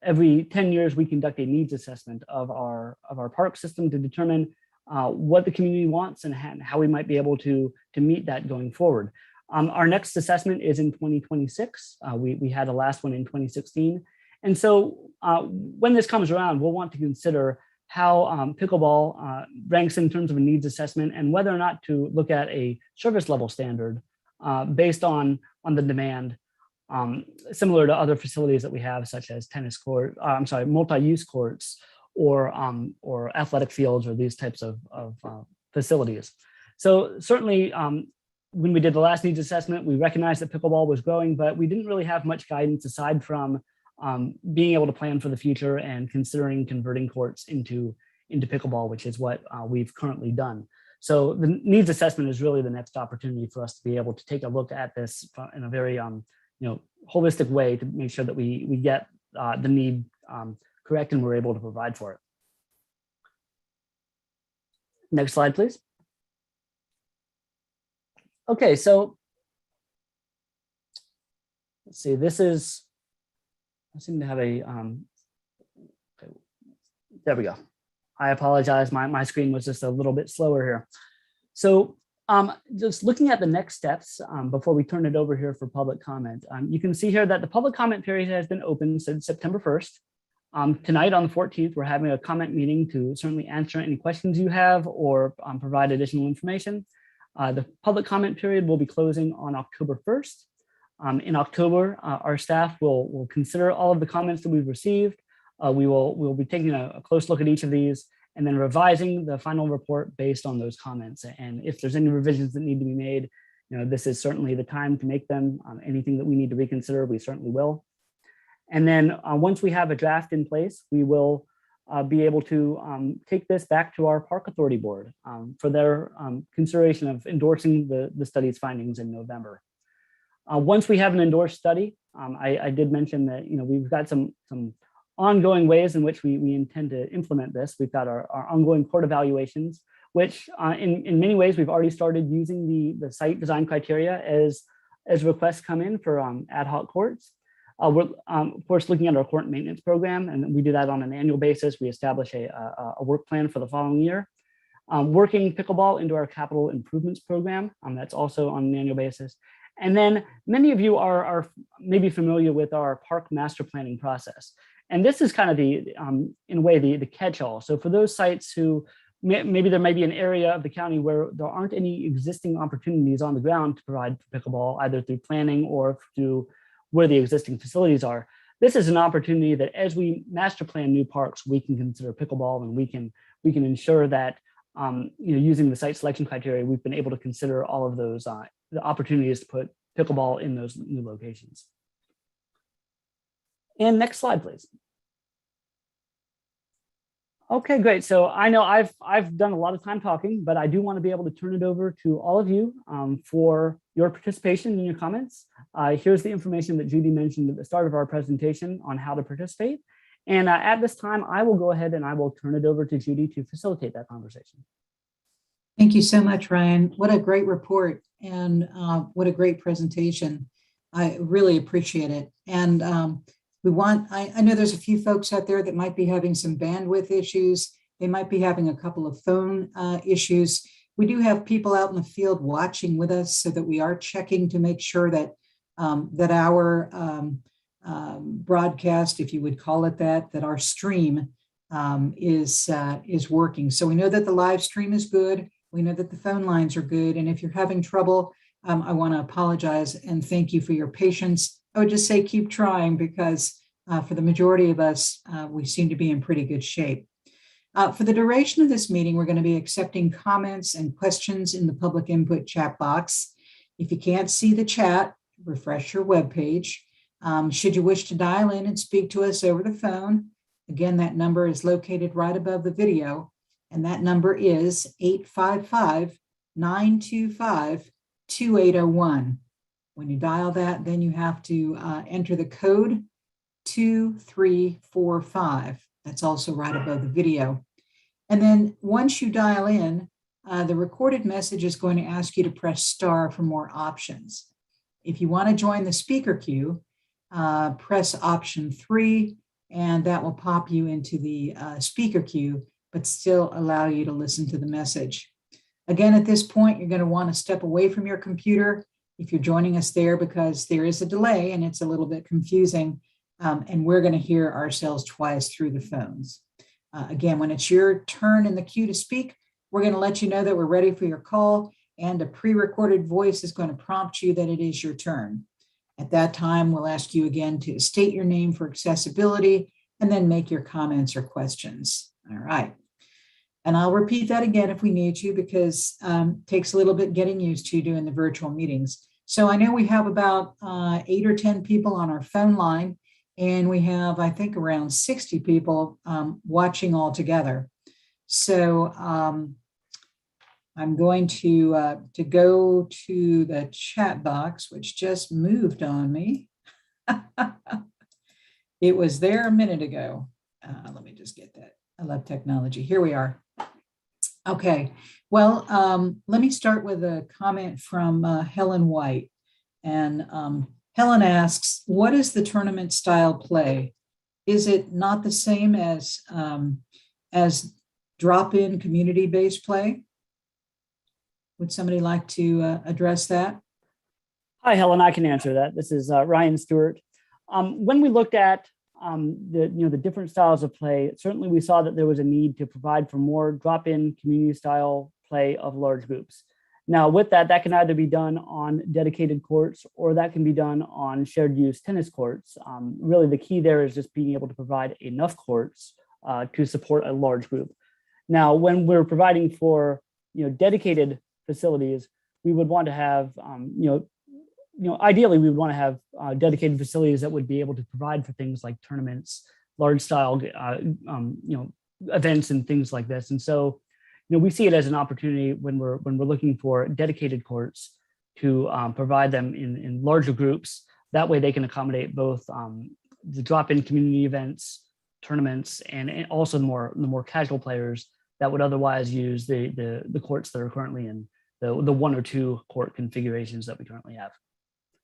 every 10 years we conduct a needs assessment of our park system to determine what the community wants and how we might be able to meet that going forward. Our next assessment is in 2026. We had the last one in 2016. And so when this comes around, we'll want to consider how pickleball ranks in terms of a needs assessment and whether or not to look at a service level standard based on the demand, similar to other facilities that we have, such as multi-use courts or athletic fields or these types of facilities. So certainly, when we did the last needs assessment, we recognized that pickleball was growing, but we didn't really have much guidance aside from being able to plan for the future and considering converting courts into pickleball, which is what we've currently done. So the needs assessment is really the next opportunity for us to be able to take a look at this in a very holistic way to make sure that we get the need correct and we're able to provide for it. Next slide, please. Okay, so let's see, I seem to have a, okay, there we go. I apologize, my screen was just a little bit slower here. So just looking at the next steps before we turn it over here for public comment, you can see here that the public comment period has been open since September 1st. Tonight on the 14th, we're having a comment meeting to certainly answer any questions you have or provide additional information. The public comment period will be closing on October 1st. In October, our staff will consider all of the comments that we've received. We'll be taking a close look at each of these and then revising the final report based on those comments. And if there's any revisions that need to be made, this is certainly the time to make them. Anything that we need to reconsider, we certainly will. And then once we have a draft in place, we will be able to take this back to our Park Authority Board for their consideration of endorsing the study's findings in November. Once we have an endorsed study, I did mention that we've got some ongoing ways in which we intend to implement this. We've got our ongoing court evaluations, which in many ways we've already started using the site design criteria as requests come in for ad hoc courts. We're of course looking at our court maintenance program, and we do that on an annual basis. We establish a work plan for the following year. Working pickleball into our capital improvements program, that's also on an annual basis. And then many of you are maybe familiar with our park master planning process. And this is kind of in a way, the catch-all. So for those sites who maybe there may be an area of the county where there aren't any existing opportunities on the ground to provide pickleball, either through planning or through where the existing facilities are. This is an opportunity that as we master plan new parks, we can consider pickleball, and we can ensure that using the site selection criteria, we've been able to consider all of those the opportunities to put pickleball in those new locations. And next slide, please. Okay, great. So I know I've done a lot of time talking, but I do want to be able to turn it over to all of you for your participation and your comments. Here's the information that Judy mentioned at the start of our presentation on how to participate. And at this time, I will go ahead and I will turn it over to Judy to facilitate that conversation. Thank you so much, Ryan. What a great report and what a great presentation. I really appreciate it. And I know there's a few folks out there that might be having some bandwidth issues. They might be having a couple of phone issues. We do have people out in the field watching with us so that we are checking to make sure that that our broadcast, if you would call it that our stream is working. So we know that the live stream is good. We know that the phone lines are good. And if you're having trouble, I want to apologize and thank you for your patience. I would just say keep trying because for the majority of us, we seem to be in pretty good shape. For the duration of this meeting, we're going to be accepting comments and questions in the public input chat box. If you can't see the chat, refresh your webpage. Should you wish to dial in and speak to us over the phone, again, that number is located right above the video, and that number is 855-925-2801. When you dial that, then you have to enter the code 2345. That's also right above the video. And then once you dial in, the recorded message is going to ask you to press star for more options. If you want to join the speaker queue, press option 3, and that will pop you into the speaker queue, but still allow you to listen to the message. Again, at this point, you're going to want to step away from your computer if you're joining us there because there is a delay and it's a little bit confusing, and we're going to hear ourselves twice through the phones. Again, when it's your turn in the queue to speak, we're going to let you know that we're ready for your call, and a pre-recorded voice is going to prompt you that it is your turn. At that time, we'll ask you again to state your name for accessibility and then make your comments or questions. All right. And I'll repeat that again if we need to because it takes a little bit getting used to doing the virtual meetings. So I know we have about 8 or 10 people on our phone line, and we have, I think, around 60 people watching all together. So I'm going to go to the chat box, which just moved on me. It was there a minute ago. Let me just get that. I love technology. Here we are. Okay. Well, let me start with a comment from Helen White. And Helen asks, what is the tournament style play? Is it not the same as drop-in community-based play? Would somebody like to address that? Hi, Helen. I can answer that. This is Ryan Stewart. When we looked at the different styles of play, certainly we saw that there was a need to provide for more drop-in community-style play of large groups. Now, with that, that can either be done on dedicated courts or that can be done on shared-use tennis courts. Really, the key there is just being able to provide enough courts to support a large group. Now, when we're providing for dedicated facilities, we would want to have ideally we would want to have dedicated facilities that would be able to provide for things like tournaments, large style events and things like this. And so we see it as an opportunity when we're looking for dedicated courts to provide them in larger groups. That way they can accommodate both the drop-in community events, tournaments, and also the more casual players that would otherwise use the courts that are currently in the 1 or 2 court configurations that we currently have.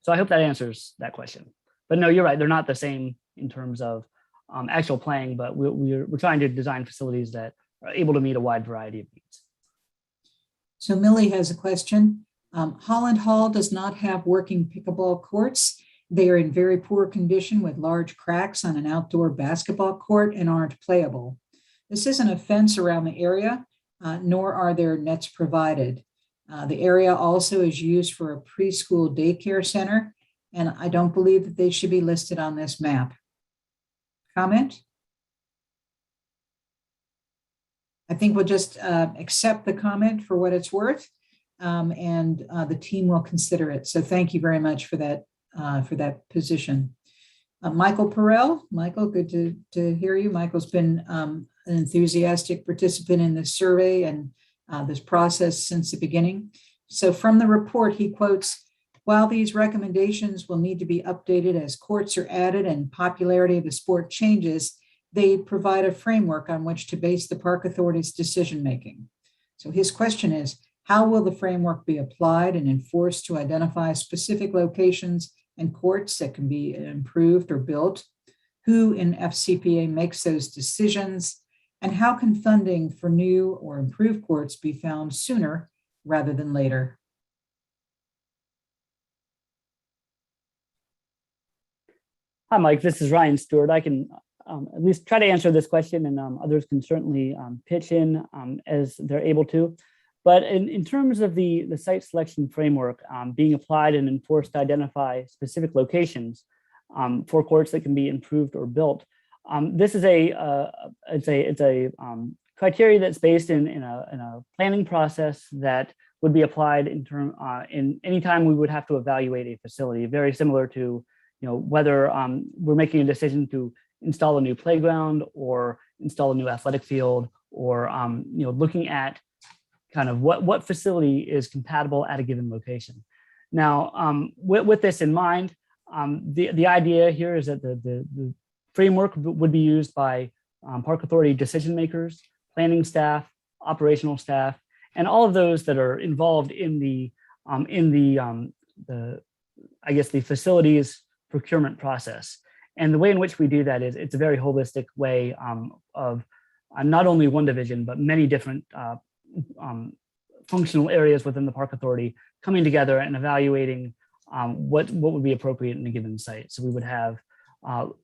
So I hope that answers that question. But no, you're right. They're not the same in terms of actual playing, but we're trying to design facilities that are able to meet a wide variety of needs. So Millie has a question. Holland Hall does not have working pickleball courts. They are in very poor condition with large cracks on an outdoor basketball court and aren't playable. This isn't a fence around the area, nor are there nets provided. The area also is used for a preschool daycare center, and I don't believe that they should be listed on this map. Comment? I think we'll just accept the comment for what it's worth, and the team will consider it. So thank you very much for that position. Michael Perrell. Michael, good to hear you. Michael's been an enthusiastic participant in this survey and this process since the beginning. So from the report, he quotes, while these recommendations will need to be updated as courts are added and popularity of the sport changes, they provide a framework on which to base the park authority's decision-making. So his question is, how will the framework be applied and enforced to identify specific locations and courts that can be improved or built? Who in FCPA makes those decisions? And how can funding for new or improved courts be found sooner rather than later? Hi, Mike. This is Ryan Stewart. I can at least try to answer this question, and others can certainly pitch in as they're able to. But in terms of the site selection framework being applied and enforced to identify specific locations for courts that can be improved or built, this is a criteria that's based in a planning process that would be applied in any time we would have to evaluate a facility, very similar to whether we're making a decision to install a new playground or install a new athletic field, or looking at kind of what facility is compatible at a given location. Now, with this in mind, the idea here is that the framework would be used by park authority decision makers, planning staff, operational staff, and all of those that are involved in the facilities procurement process. And the way in which we do that is it's a very holistic way of not only one division, but many different functional areas within the park authority coming together and evaluating what would be appropriate in a given site. So we would have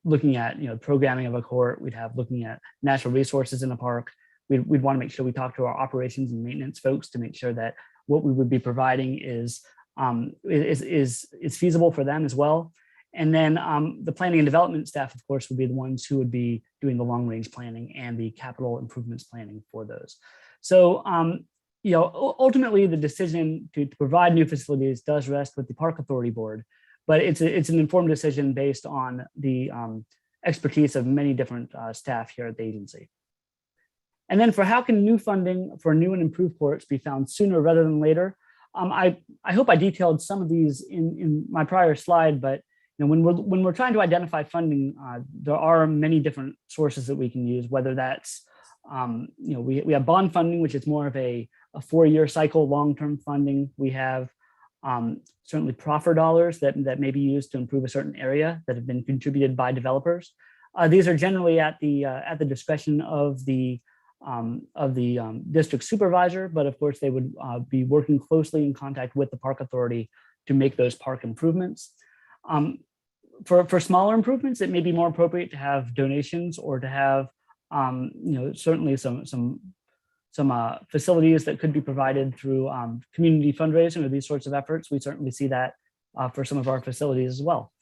looking at programming of a court, we'd have looking at natural resources in the park. We'd want to make sure we talk to our operations and maintenance folks to make sure that what we would be providing is feasible for them as well. And then the planning and development staff, of course, would be the ones who would be doing the long range planning and the capital improvements planning for those. So, ultimately the decision to provide new facilities does rest with the Park Authority Board, but it's an informed decision based on the expertise of many different staff here at the agency. And then for how can new funding for new and improved courts be found sooner rather than later? I hope I detailed some of these in my prior slide, but when we're trying to identify funding, there are many different sources that we can use, whether that's, we have bond funding, which is more of a 4-year cycle, long-term funding. We have certainly proffer dollars that may be used to improve a certain area that have been contributed by developers. These are generally at the discretion of the district supervisor, but of course they would be working closely in contact with the park authority to make those park improvements. For smaller improvements, it may be more appropriate to have donations or to have certainly some facilities that could be provided through community fundraising or these sorts of efforts. We certainly see that for some of our facilities as well.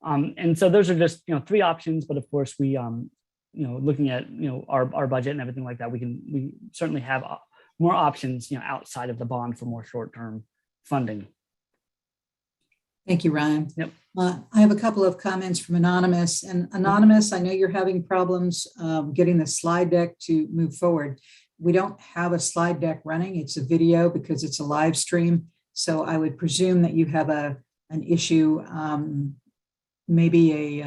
And so those are just 3 options, but of course we looking at our budget and everything like that, we certainly have more options outside of the bond for more short-term funding. Thank you, Ryan. Yep. I have a couple of comments from Anonymous. And Anonymous, I know you're having problems getting the slide deck to move forward. We don't have a slide deck running. It's a video because it's a live stream. So I would presume that you have an issue, maybe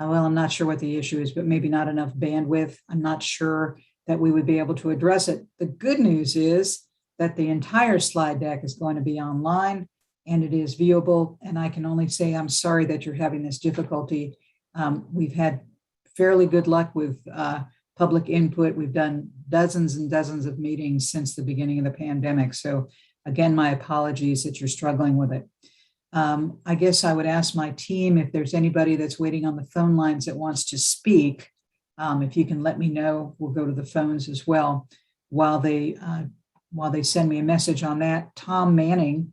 well, I'm not sure what the issue is, but maybe not enough bandwidth. I'm not sure that we would be able to address it. The good news is that the entire slide deck is going to be online and it is viewable. And I can only say, I'm sorry that you're having this difficulty. We've had fairly good luck with public input. We've done dozens and dozens of meetings since the beginning of the pandemic. So again, my apologies that you're struggling with it. I guess I would ask my team if there's anybody that's waiting on the phone lines that wants to speak. If you can let me know, we'll go to the phones as well while they send me a message on that. Tom Manning,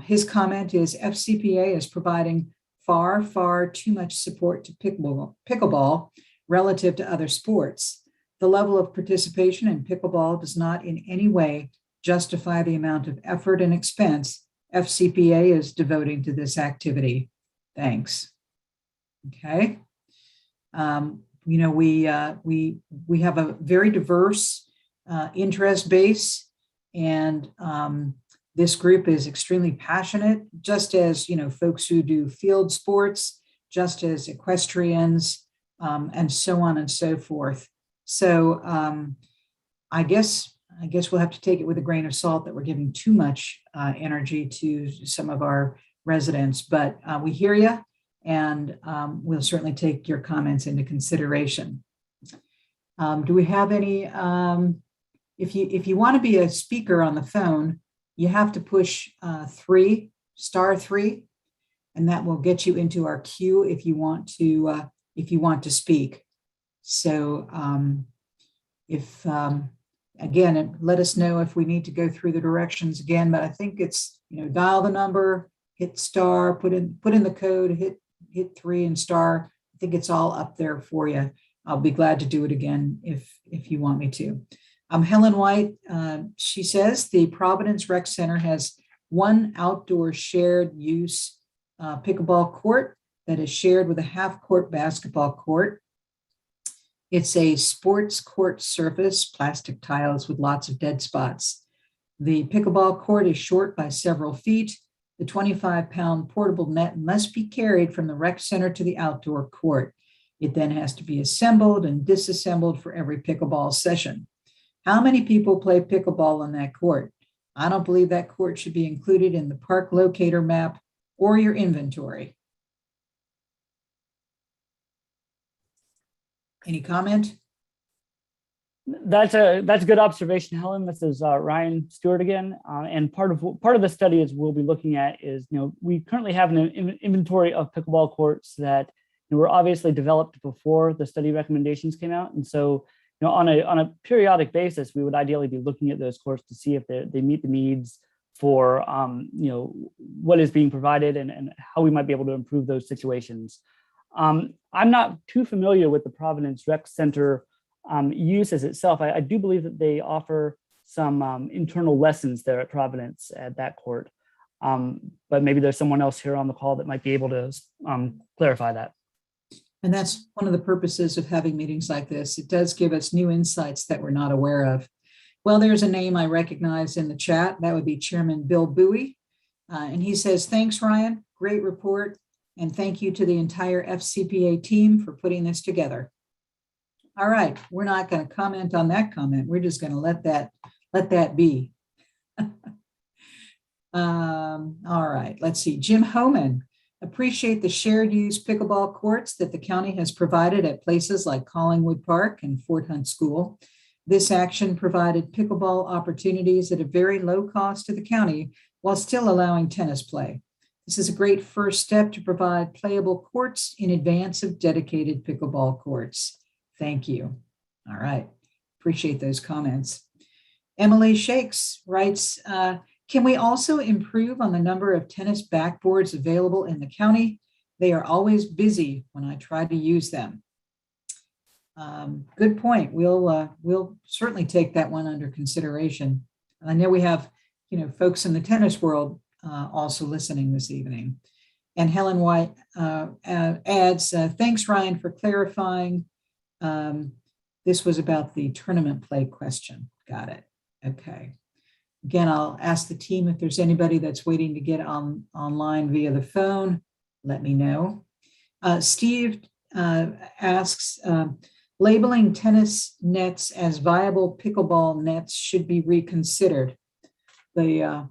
his comment is FCPA is providing far, far too much support to pickleball relative to other sports. The level of participation in pickleball does not in any way justify the amount of effort and expense FCPA is devoting to this activity. Thanks. Okay. We have a very diverse interest base, and this group is extremely passionate, just as folks who do field sports, just as equestrians, and so on and so forth. So I guess we'll have to take it with a grain of salt that we're giving too much energy to some of our residents, but we hear you, and we'll certainly take your comments into consideration. Do we have any, if you want to be a speaker on the phone, you have to push *3, and that will get you into our queue if you want to speak. So again, let us know if we need to go through the directions again, but I think it's, dial the number, hit star, put in the code, hit 3 and star. I think it's all up there for you. I'll be glad to do it again if you want me to. Helen White, she says the Providence Rec Center has one outdoor shared use pickleball court that is shared with a half-court basketball court. It's a sports court surface, plastic tiles with lots of dead spots. The pickleball court is short by several feet. The 25-pound portable net must be carried from the rec center to the outdoor court. It then has to be assembled and disassembled for every pickleball session. How many people play pickleball on that court? I don't believe that court should be included in the park locator map or your inventory. Any comment? That's a good observation, Helen. This is Ryan Stewart again, and part of the study is we'll be looking at is we currently have an inventory of pickleball courts that were obviously developed before the study recommendations came out, and so on a periodic basis we would ideally be looking at those courts to see if they meet the needs for what is being provided and how we might be able to improve those situations. I'm not too familiar with the Providence Rec Center uses itself. I do believe that they offer some internal lessons there at Providence at that court, but maybe there's someone else here on the call that might be able to clarify that. And that's one of the purposes of having meetings like this. It does give us new insights that we're not aware of. Well, there's a name I recognize in the chat. That would be Chairman Bill Bowie. And he says, thanks, Ryan. Great report. And thank you to the entire FCPA team for putting this together. All right, we're not going to comment on that comment. We're just going to let that be. All right, let's see. Jim Homan, appreciate the shared use pickleball courts that the county has provided at places like Collingwood Park and Fort Hunt School. This action provided pickleball opportunities at a very low cost to the county while still allowing tennis play. This is a great first step to provide playable courts in advance of dedicated pickleball courts. Thank you. All right. Appreciate those comments. Emily Shakes writes, can we also improve on the number of tennis backboards available in the county? They are always busy when I try to use them. Good point. We'll certainly take that one under consideration. I know we have, folks in the tennis world also listening this evening. And Helen White adds, thanks, Ryan, for clarifying. This was about the tournament play question. Got it. Okay. Again, I'll ask the team if there's anybody that's waiting to get online via the phone. Let me know. Steve asks, labeling tennis nets as viable pickleball nets should be reconsidered. The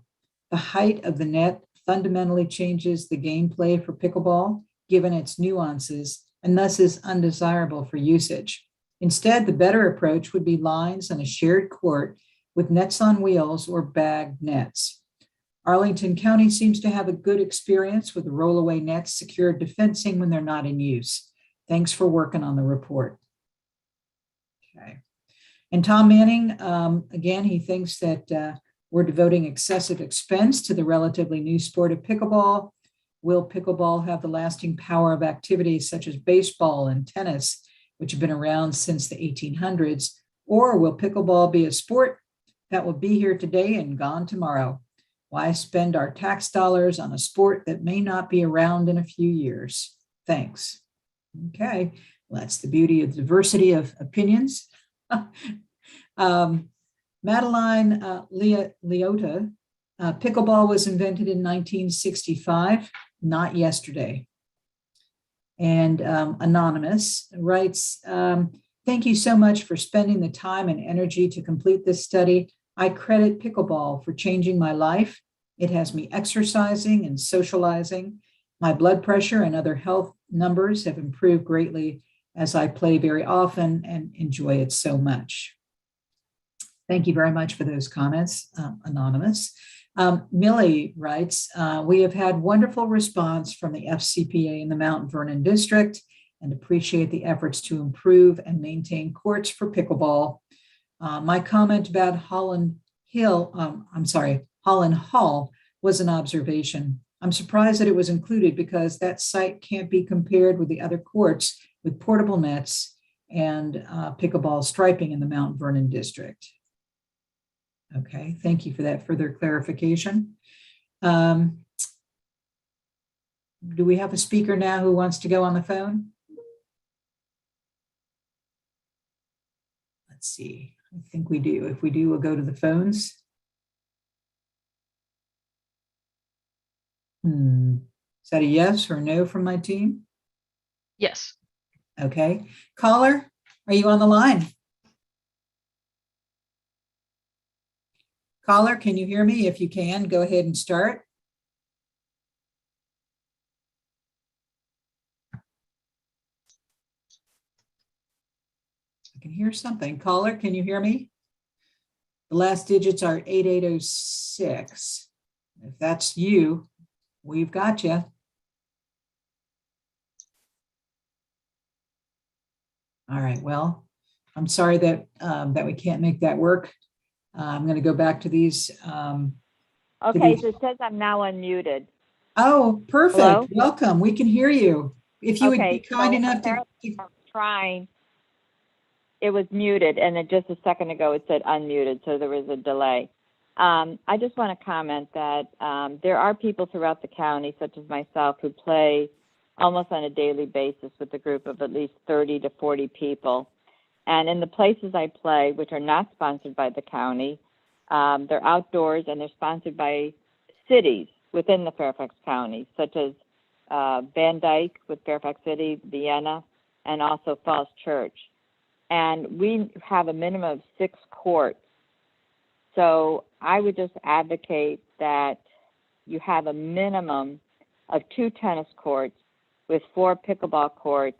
height of the net fundamentally changes the gameplay for pickleball, given its nuances, and thus is undesirable for usage. Instead, the better approach would be lines on a shared court with nets on wheels or bagged nets. Arlington County seems to have a good experience with the rollaway nets secured to fencing when they're not in use. Thanks for working on the report. Okay. And Tom Manning, again, he thinks that we're devoting excessive expense to the relatively new sport of pickleball. Will pickleball have the lasting power of activities such as baseball and tennis, which have been around since the 1800s? Or will pickleball be a sport that will be here today and gone tomorrow? Why spend our tax dollars on a sport that may not be around in a few years? Thanks. Okay, well, that's the beauty of diversity of opinions. Madeline Leota, pickleball was invented in 1965, not yesterday. And Anonymous writes, thank you so much for spending the time and energy to complete this study. I credit pickleball for changing my life. It has me exercising and socializing. My blood pressure and other health numbers have improved greatly as I play very often and enjoy it so much. Thank you very much for those comments, Anonymous. Millie writes, we have had wonderful response from the FCPA in the Mount Vernon District and appreciate the efforts to improve and maintain courts for pickleball. My comment about Holland Hall was an observation. I'm surprised that it was included because that site can't be compared with the other courts with portable nets and pickleball striping in the Mount Vernon District. Okay, thank you for that further clarification. Do we have a speaker now who wants to go on the phone? Let's see, I think we do. If we do, we'll go to the phones. Is that a yes or no from my team? Yes. Okay, caller, are you on the line? Caller, can you hear me? If you can, go ahead and start. I can hear something. Caller, can you hear me? The last digits are 8806. If that's you, we've got you. All right, well, I'm sorry that that we can't make that work. I'm going to go back to these. Okay, so it says I'm now unmuted. Oh, perfect. Hello? Welcome. We can hear you. If you would be kind enough to. I'm trying. It was muted, and then just a second ago it said unmuted, so there was a delay. I just want to comment that there are people throughout the county, such as myself, who play almost on a daily basis with a group of at least 30 to 40 people. And in the places I play, which are not sponsored by the county, they're outdoors and they're sponsored by cities within the Fairfax County, such as Van Dyke with Fairfax City, Vienna, and also Falls Church. And we have a minimum of 6 courts. So I would just advocate that you have a minimum of 2 tennis courts with 4 pickleball courts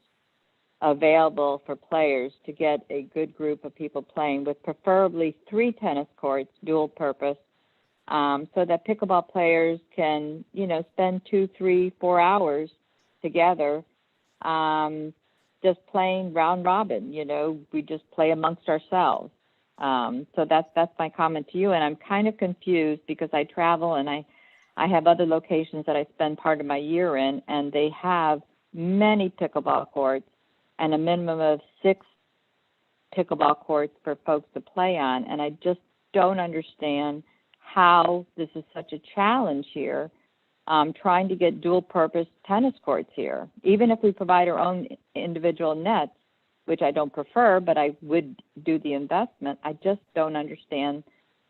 available for players to get a good group of people playing, with preferably 3 tennis courts, dual purpose, so that pickleball players can, spend 2, 3, 4 hours together, just playing round robin. We just play amongst ourselves. So that's my comment to you. And I'm kind of confused because I travel and I have other locations that I spend part of my year in, and they have many pickleball courts and a minimum of 6 pickleball courts for folks to play on. And I just don't understand how this is such a challenge here, trying to get dual purpose tennis courts here. Even if we provide our own individual nets, which I don't prefer, but I would do the investment, I just don't understand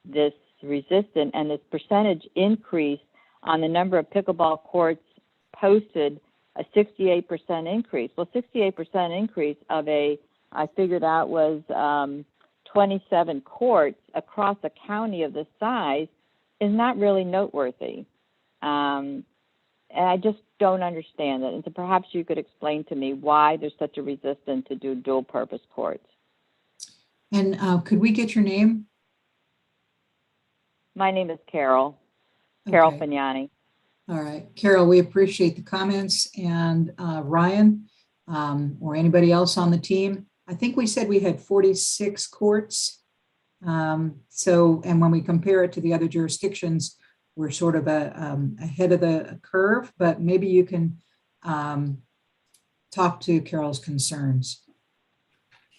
this resistance and this percentage increase on the number of pickleball courts posted, a 68% increase. Well, 68% increase of I figured out was 27 courts across a county of this size is not really noteworthy. And I just don't understand it. And so perhaps you could explain to me why there's such a resistance to do dual purpose courts. And could we get your name? My name is Carol Okay. Fagnani. All right, Carol, we appreciate the comments. And Ryan, or anybody else on the team, I think we said we had 46 courts. And when we compare it to the other jurisdictions, we're sort of ahead of the curve, but maybe you can talk to Carol's concerns.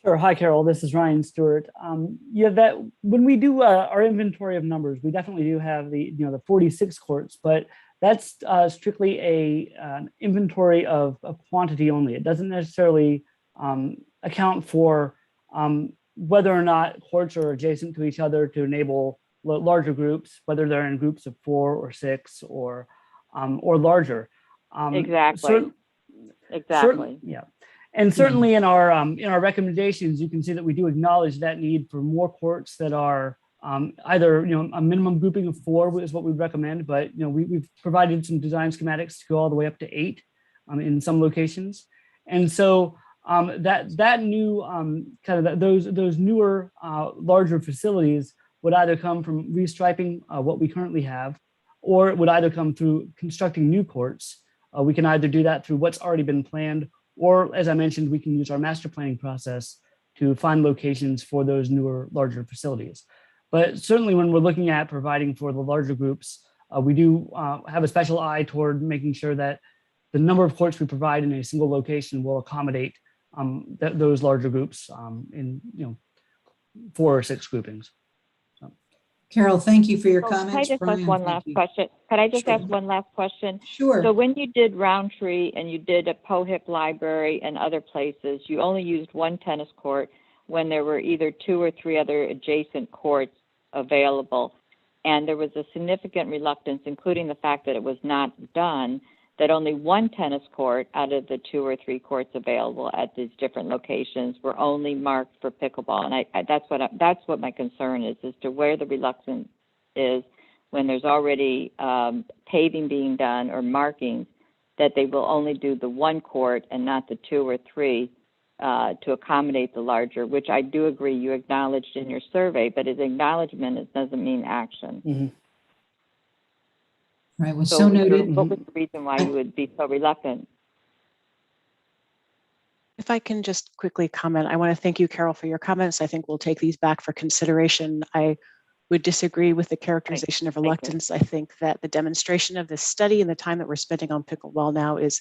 Sure. Hi, Carol. This is Ryan Stewart. That when we do our inventory of numbers, we definitely do have the 46 courts, but that's strictly an inventory of quantity only. It doesn't necessarily account for whether or not courts are adjacent to each other to enable larger groups, whether they're in groups of 4 or 6 or larger. Exactly. Exactly. Yeah. And certainly in our recommendations, you can see that we do acknowledge that need for more courts that are either, a minimum grouping of 4 is what we recommend, but we've provided some design schematics to go all the way up to 8 in some locations. And so that new kind of those newer larger facilities would either come from restriping what we currently have, or it would either come through constructing new courts. We can either do that through what's already been planned, or as I mentioned, we can use our master planning process to find locations for those newer, larger facilities. But certainly when we're looking at providing for the larger groups, we do have a special eye toward making sure that the number of courts we provide in a single location will accommodate those larger groups in 4 or 6 groupings. Carol, thank you for your Oh, can I comments. just Brian, ask one thank last you. question? Could I just Sure. ask one last question? Sure. So when you did Roundtree and you did a Pohick Library and other places, you only used 1 tennis court when there were either 2 or 3 other adjacent courts available. And there was a significant reluctance, including the fact that it was not done, that only 1 tennis court out of the 2 or 3 courts available at these different locations were only marked for pickleball. And that's what my concern is as to where the reluctance is when there's already paving being done or markings, that they will only do the 1 court and not the 2 or 3 to accommodate the larger, which I do agree you acknowledged in your survey, but as acknowledgement, it doesn't mean action. Mm-hmm. Right. Well, so noted. What was the reason why you would be so reluctant? If I can just quickly comment, I want to thank you, Carol, for your comments. I think we'll take these back for consideration. I would disagree with the characterization of reluctance. I think that the demonstration of this study and the time that we're spending on pickleball now is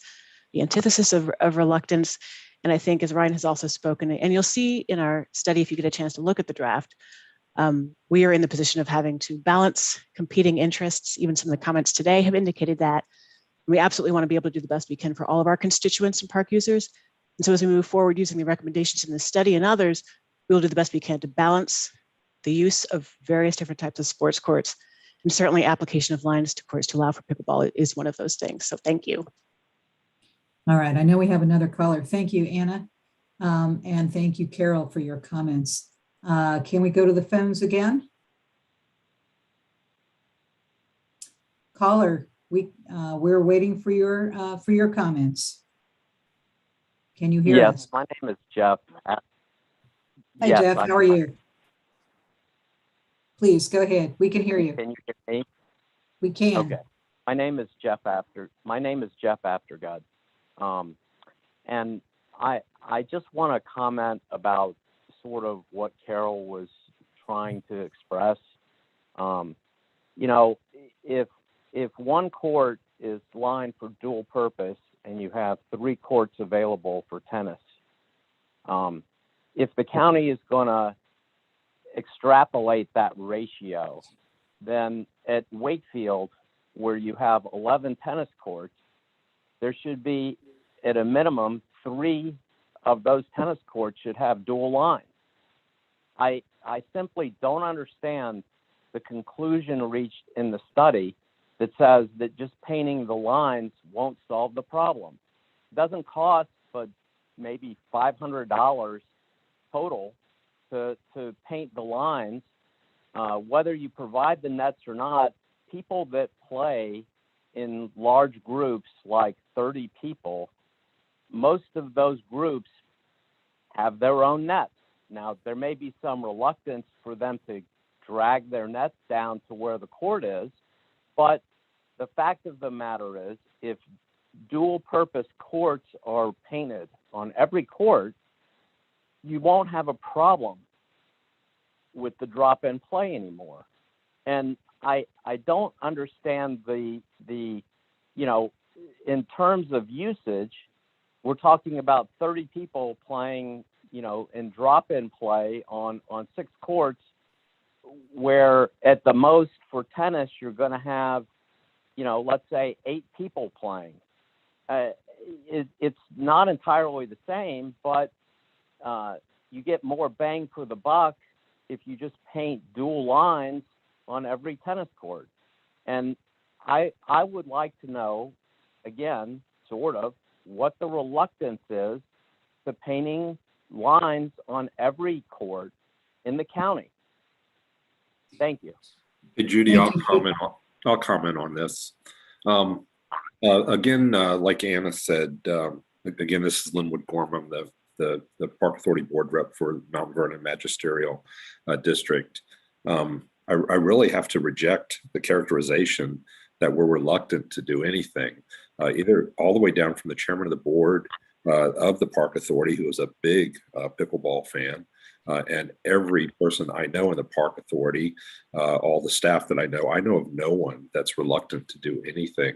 the antithesis of reluctance. And I think, as Ryan has also spoken, and you'll see in our study, if you get a chance to look at the draft, we are in the position of having to balance competing interests. Even some of the comments today have indicated that. We absolutely want to be able to do the best we can for all of our constituents and park users. And so as we move forward using the recommendations in this study and others, we will do the best we can to balance the use of various different types of sports courts. And certainly application of lines to courts to allow for pickleball is one of those things. So thank you. All right. I know we have another caller. Thank you, Anna. And thank you, Carol, for your comments. Can we go to the phones again? Caller, we're waiting for your comments. Can you hear us? Yes, my name is Jeff. Hi, Yes, Jeff. How are you? Please go ahead. We can hear you. Can you hear me? We can. Okay. My name is Jeff Aftergod. And I just want to comment about sort of what Carol was trying to express. If 1 court is lined for dual purpose and you have 3 courts available for tennis, if the county is going to extrapolate that ratio, then at Wakefield, where you have 11 tennis courts, there should be, at a minimum, 3 of those tennis courts should have dual lines. I simply don't understand the conclusion reached in the study that says that just painting the lines won't solve the problem. It doesn't cost but maybe $500 total to paint the lines. Whether you provide the nets or not, people that play in large groups like 30 people, most of those groups have their own nets. Now, there may be some reluctance for them to drag their nets down to where the court is, but the fact of the matter is, if dual purpose courts are painted on every court, you won't have a problem with the drop-in play anymore. And I don't understand the in terms of usage, we're talking about 30 people playing, in drop-in play on 6 courts, where at the most for tennis, you're going to have, let's say 8 people playing. It's not entirely the same, but you get more bang for the buck if you just paint dual lines on every tennis court. And I would like to know, again, sort of, what the reluctance is to painting lines on every court in the county. Thank you. Hey, Judy, Thank you. I'll comment on this. Again, like Anna said, again, this is Linwood Gorman, the Park Authority Board Rep for Mount Vernon Magisterial District. I really have to reject the characterization that we're reluctant to do anything, either all the way down from the chairman of the board of the Park Authority, who is a big pickleball fan, and every person I know in the Park Authority, all the staff that I know of no one that's reluctant to do anything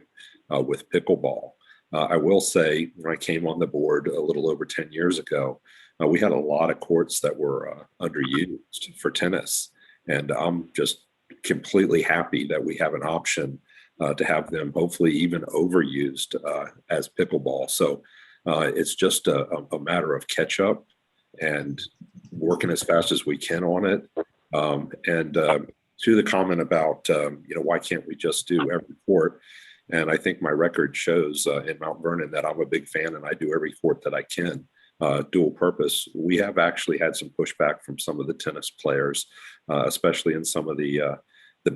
with pickleball. I will say, when I came on the board a little over 10 years ago, we had a lot of courts that were underused for tennis. And I'm just completely happy that we have an option to have them hopefully even overused as pickleball. So it's just a matter of catch up and working as fast as we can on it. And to the comment about, why can't we just do every court? And I think my record shows in Mount Vernon that I'm a big fan and I do every court that I can. Dual purpose. We have actually had some pushback from some of the tennis players, especially in some of the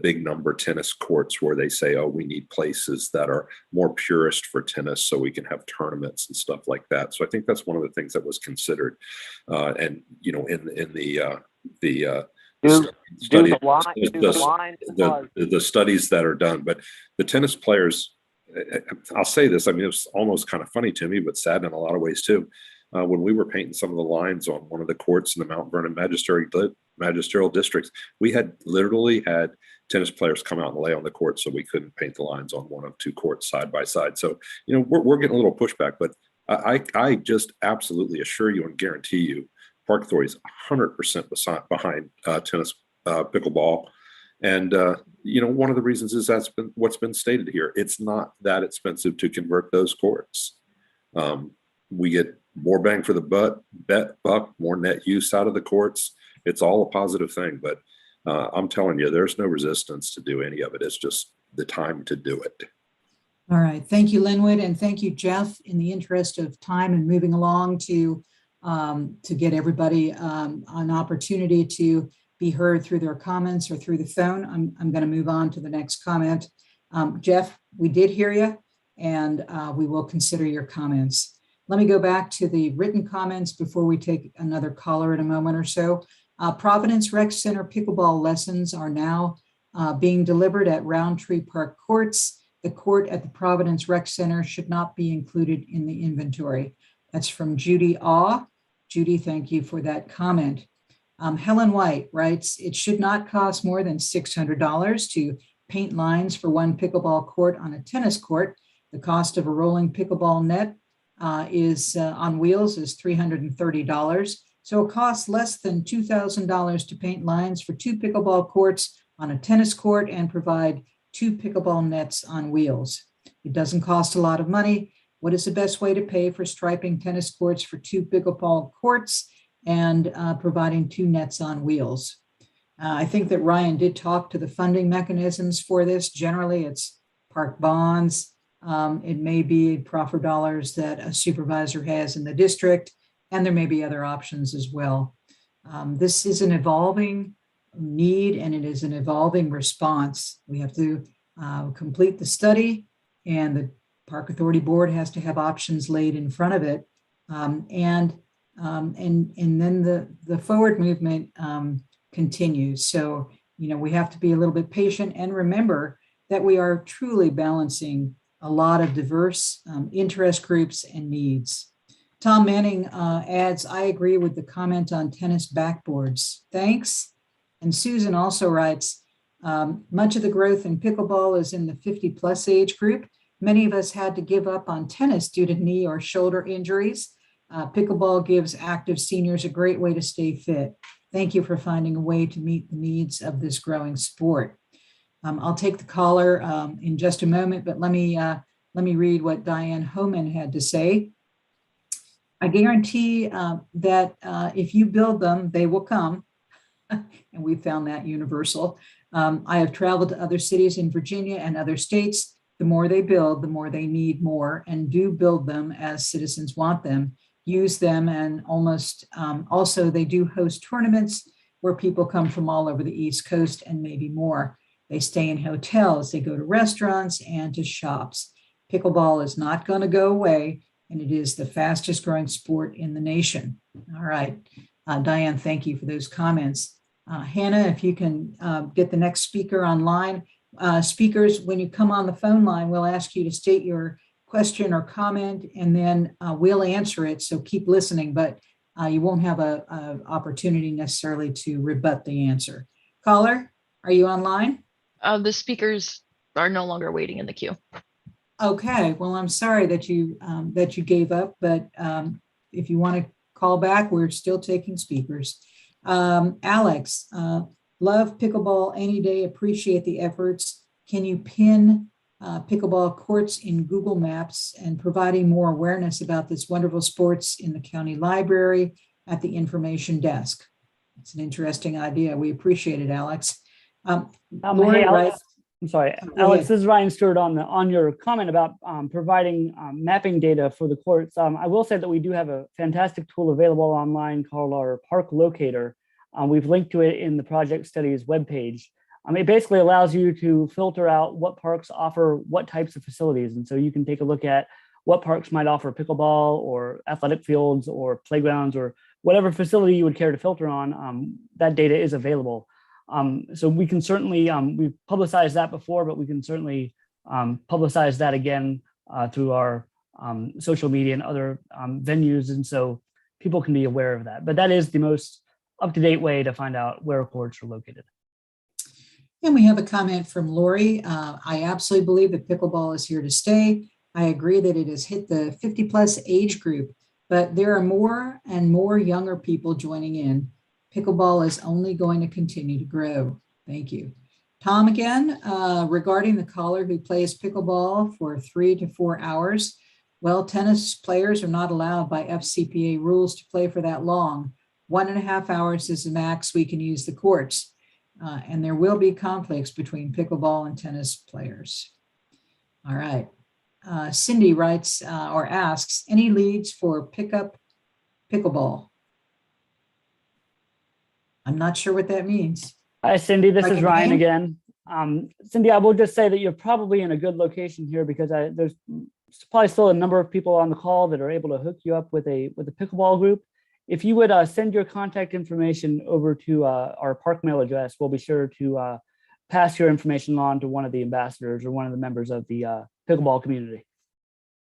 big number tennis courts where they say, oh, we need places that are more purist for tennis so we can have tournaments and stuff like that. So I think that's one of the things that was considered. And, in the studies that are done, but the tennis players, I'll say this, I mean, it was almost kind of funny to me, but sad in a lot of ways too. When we were painting some of the lines on one of the courts in the Mount Vernon magisterial districts, we literally had tennis players come out and lay on the court so we couldn't paint the lines on one of two courts side by side. So, we're getting a little pushback, but I just absolutely assure you and guarantee you, Park Authority is 100% behind tennis pickleball. And, one of the reasons is that's been what's been stated here. It's not that expensive to convert those courts. We get more bang for the buck, more net use out of the courts. It's all a positive thing, but I'm telling you, there's no resistance to do any of it. It's just the time to do it. All right. Thank you, Linwood. And thank you, Jeff, in the interest of time and moving along to get everybody an opportunity to be heard through their comments or through the phone. I'm going to move on to the next comment. Jeff, we did hear you, and we will consider your comments. Let me go back to the written comments before we take another caller in a moment or so. Providence Rec Center pickleball lessons are now being delivered at Roundtree Park Courts. The court at the Providence Rec Center should not be included in the inventory. That's from Judy Aw. Judy, thank you for that comment. Helen White writes, it should not cost more than $600 to paint lines for one pickleball court on a tennis court. The cost of a rolling pickleball net is on wheels is $330. So it costs less than $2,000 to paint lines for two pickleball courts on a tennis court and provide two pickleball nets on wheels. It doesn't cost a lot of money. What is the best way to pay for striping tennis courts for two pickleball courts and providing two nets on wheels? I think that Ryan did talk to the funding mechanisms for this. Generally, it's park bonds. It may be proffer dollars that a supervisor has in the district, and there may be other options as well. This is an evolving need, and it is an evolving response. We have to complete the study, and the Park Authority Board has to have options laid in front of it. And then the forward movement continues. So, we have to be a little bit patient and remember that we are truly balancing a lot of diverse interest groups and needs. Tom Manning adds, I agree with the comment on tennis backboards. Thanks. And Susan also writes, much of the growth in pickleball is in the 50+ age group. Many of us had to give up on tennis due to knee or shoulder injuries. Pickleball gives active seniors a great way to stay fit. Thank you for finding a way to meet the needs of this growing sport. I'll take the caller in just a moment, but let me read what Diane Homan had to say. I guarantee that if you build them, they will come. And we found that universal. I have traveled to other cities in Virginia and other states. The more they build, the more they need more, and do build them as citizens want them, use them, and almost also they do host tournaments where people come from all over the East Coast and maybe more. They stay in hotels, they go to restaurants and to shops. Pickleball is not going to go away, and it is the fastest growing sport in the nation. All right. Diane, thank you for those comments. Hannah, if you can get the next speaker online. Speakers, when you come on the phone line, we'll ask you to state your question or comment, and then we'll answer it. So keep listening, but you won't have an opportunity necessarily to rebut the answer. Caller, are you online? The speakers are no longer waiting in the queue. Okay, well, I'm sorry that you gave up, but if you want to call back, we're still taking speakers. Alex, love pickleball any day, appreciate the efforts. Can you pin pickleball courts in Google Maps and providing more awareness about this wonderful sports in the county library at the information desk? It's an interesting idea. We appreciate it, Alex. Lori, Hey, Alex, right? I'm sorry, Go Alex, ahead. this is Ryan Stewart on your comment about providing mapping data for the courts. I will say that we do have a fantastic tool available online called our Park Locator. We've linked to it in the Project Studies webpage. It basically allows you to filter out what parks offer what types of facilities. And so you can take a look at what parks might offer pickleball or athletic fields or playgrounds or whatever facility you would care to filter on. That data is available. So we can certainly, we've publicized that before, but we can certainly publicize that again through our social media and other venues. And so people can be aware of that. But that is the most up-to-date way to find out where courts are located. And we have a comment from Lori. I absolutely believe that pickleball is here to stay. I agree that it has hit the 50 plus age group, but there are more and more younger people joining in. Pickleball is only going to continue to grow. Thank you. Tom, again, regarding the caller who plays pickleball for 3 to 4 hours, well, tennis players are not allowed by FCPA rules to play for that long. 1.5 hours is the max we can use the courts. And there will be conflicts between pickleball and tennis players. All right. Cindy writes or asks, any leads for pickup pickleball? I'm not sure what that means. Hi, Cindy, this Like is a Ryan name? again. Cindy, I will just say that you're probably in a good location here because there's probably still a number of people on the call that are able to hook you up with a pickleball group. If you would send your contact information over to our park mail address, we'll be sure to pass your information on to one of the ambassadors or one of the members of the pickleball community.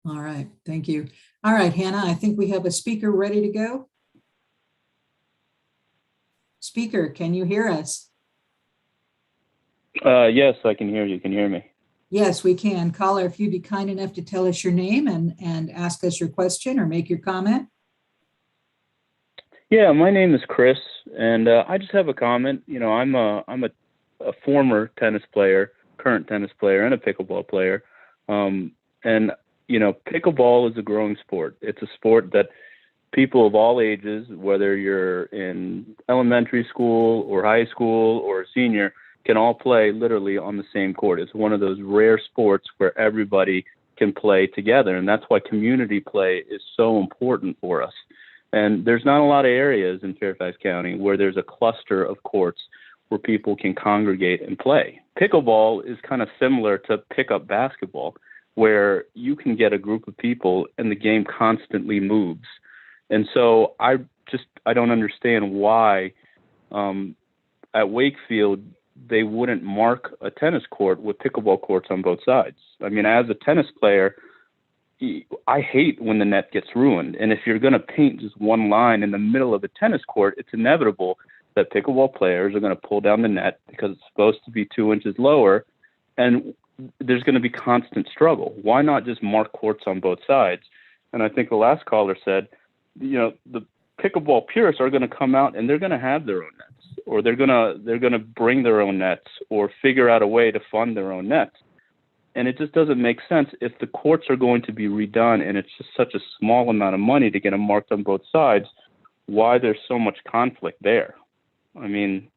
All right, thank you. All right, Hannah, I think we have a speaker ready to go. Speaker, can you hear us? Yes, I can hear you. Can you hear me? Yes, we can. Caller, if you'd be kind enough to tell us your name and ask us your question or make your comment. Yeah, my name is Chris, and I just have a comment. You know, I'm a former tennis player, current tennis player, and a pickleball player. And you know, pickleball is a growing sport. It's a sport that people of all ages, whether you're in elementary school or high school or a senior, can all play literally on the same court. It's one of those rare sports where everybody can play together, and that's why community play is so important for us. And there's not a lot of areas in Fairfax County where there's a cluster of courts where people can congregate and play. Pickleball is kind of similar to pickup basketball, where you can get a group of people and the game constantly moves. And so I don't understand why at Wakefield they wouldn't mark a tennis court with pickleball courts on both sides. I mean, as a tennis player, I hate when the net gets ruined. And if you're going to paint just one line in the middle of a tennis court, it's inevitable that pickleball players are going to pull down the net because it's supposed to be 2 inches lower, and there's going to be constant struggle. Why not just mark courts on both sides? And I think the last caller said, you know, the pickleball purists are going to come out and they're going to have their own nets, or they're going to bring their own nets or figure out a way to fund their own nets. And it just doesn't make sense if the courts are going to be redone and it's just such a small amount of money to get them marked on both sides, why there's so much conflict there. I mean,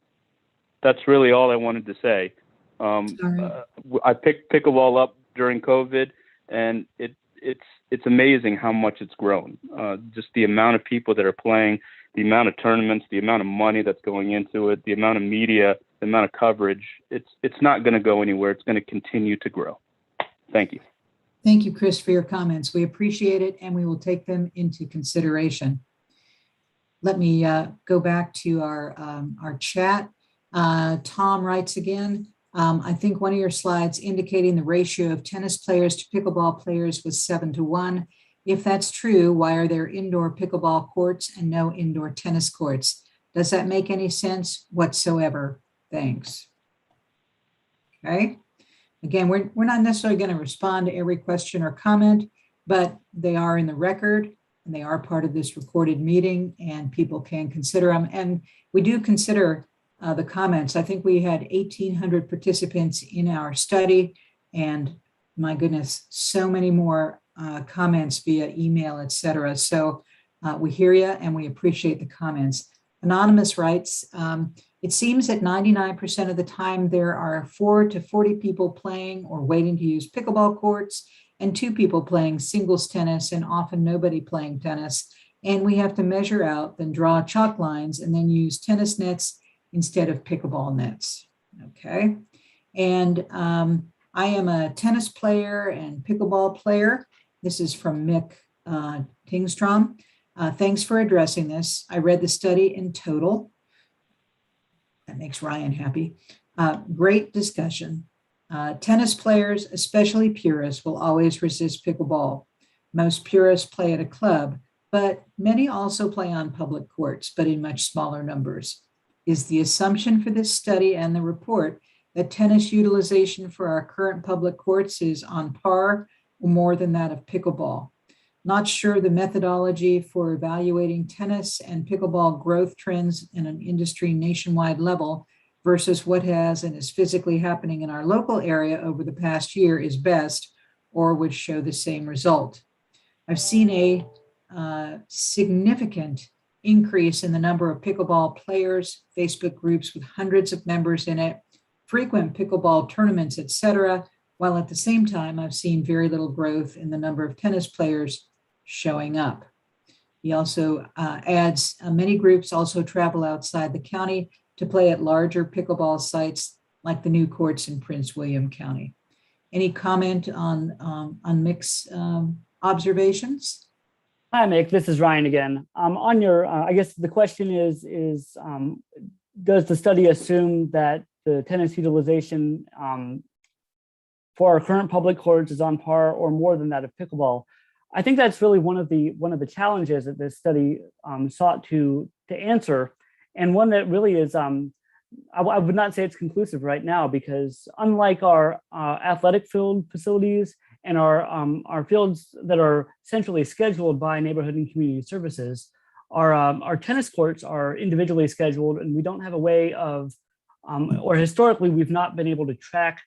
that's really all I wanted to say. I picked pickleball up during COVID, and it's amazing how much it's grown. Just the amount of people that are playing, the amount of tournaments, the amount of money that's going into it, the amount of media, the amount of coverage. It's not going to go anywhere. It's going to continue to grow. Thank you. Thank you, Chris, for your comments. We appreciate it, and we will take them into consideration. Let me go back to our chat. Tom writes again, I think one of your slides indicating the ratio of tennis players to pickleball players was 7-1. If that's true, why are there indoor pickleball courts and no indoor tennis courts? Does that make any sense whatsoever? Thanks. Okay. Again, we're not necessarily going to respond to every question or comment, but they are in the record and they are part of this recorded meeting and people can consider them. And we do consider the comments. I think we had 1,800 participants in our study, and my goodness, so many more comments via email, etc. So we hear you and we appreciate the comments. Anonymous writes, it seems that 99% of the time there are 4 to 40 people playing or waiting to use pickleball courts and 2 people playing singles tennis and often nobody playing tennis. And we have to measure out, then draw chalk lines and then use tennis nets instead of pickleball nets. Okay. And I am a tennis player and pickleball player. This is from Mick Tingstrom. Thanks for addressing this. I read the study in total. That makes Ryan happy. Great discussion. Tennis players, especially purists, will always resist pickleball. Most purists play at a club, but many also play on public courts, but in much smaller numbers. Is the assumption for this study and the report that tennis utilization for our current public courts is on par or more than that of pickleball? Not sure the methodology for evaluating tennis and pickleball growth trends in an industry nationwide level versus what has and is physically happening in our local area over the past year is best or would show the same result. I've seen a significant increase in the number of pickleball players, Facebook groups with hundreds of members in it, frequent pickleball tournaments, etc., while at the same time, I've seen very little growth in the number of tennis players showing up. He also adds, many groups also travel outside the county to play at larger pickleball sites like the new courts in Prince William County. Any comment on Mick's observations? Hi, Mick. This is Ryan again. On your, I guess the question is does the study assume that the tennis utilization for our current public courts is on par or more than that of pickleball? I think that's really one of the challenges that this study sought to answer, and one that really is I would not say it's conclusive right now, because unlike our athletic field facilities and our fields that are centrally scheduled by neighborhood and community services, our tennis courts are individually scheduled, and we don't have a way of, or historically, we've not been able to track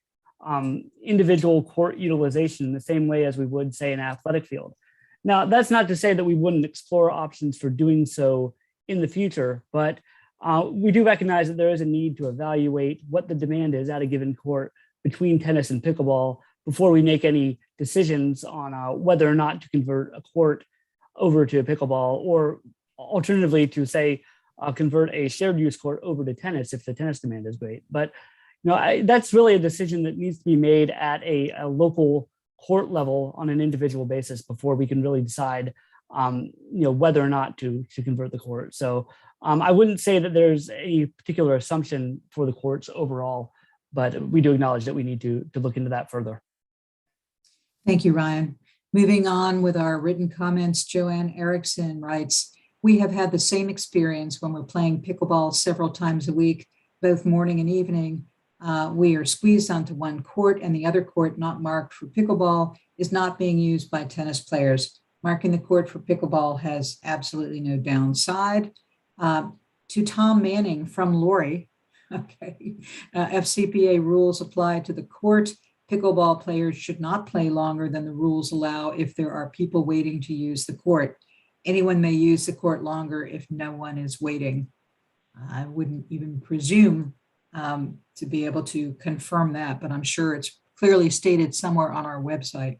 individual court utilization in the same way as we would, say, an athletic field. Now, that's not to say that we wouldn't explore options for doing so in the future, but we do recognize that there is a need to evaluate what the demand is at a given court between tennis and pickleball before we make any decisions on whether or not to convert a court over to pickleball, or alternatively to, say, convert a shared use court over to tennis if the tennis demand is great. But that's really a decision that needs to be made at a local court level on an individual basis before we can really decide whether or not to convert the court. So I wouldn't say that there's a particular assumption for the courts overall, but we do acknowledge that we need to look into that further. Thank you, Ryan. Moving on with our written comments, Joanne Erickson writes, we have had the same experience when we're playing pickleball several times a week, both morning and evening. We are squeezed onto one court, and the other court not marked for pickleball is not being used by tennis players. Marking the court for pickleball has absolutely no downside. To Tom Manning from Lori, okay, FCPA rules apply to the court. Pickleball players should not play longer than the rules allow if there are people waiting to use the court. Anyone may use the court longer if no one is waiting. I wouldn't even presume to be able to confirm that, but I'm sure it's clearly stated somewhere on our website.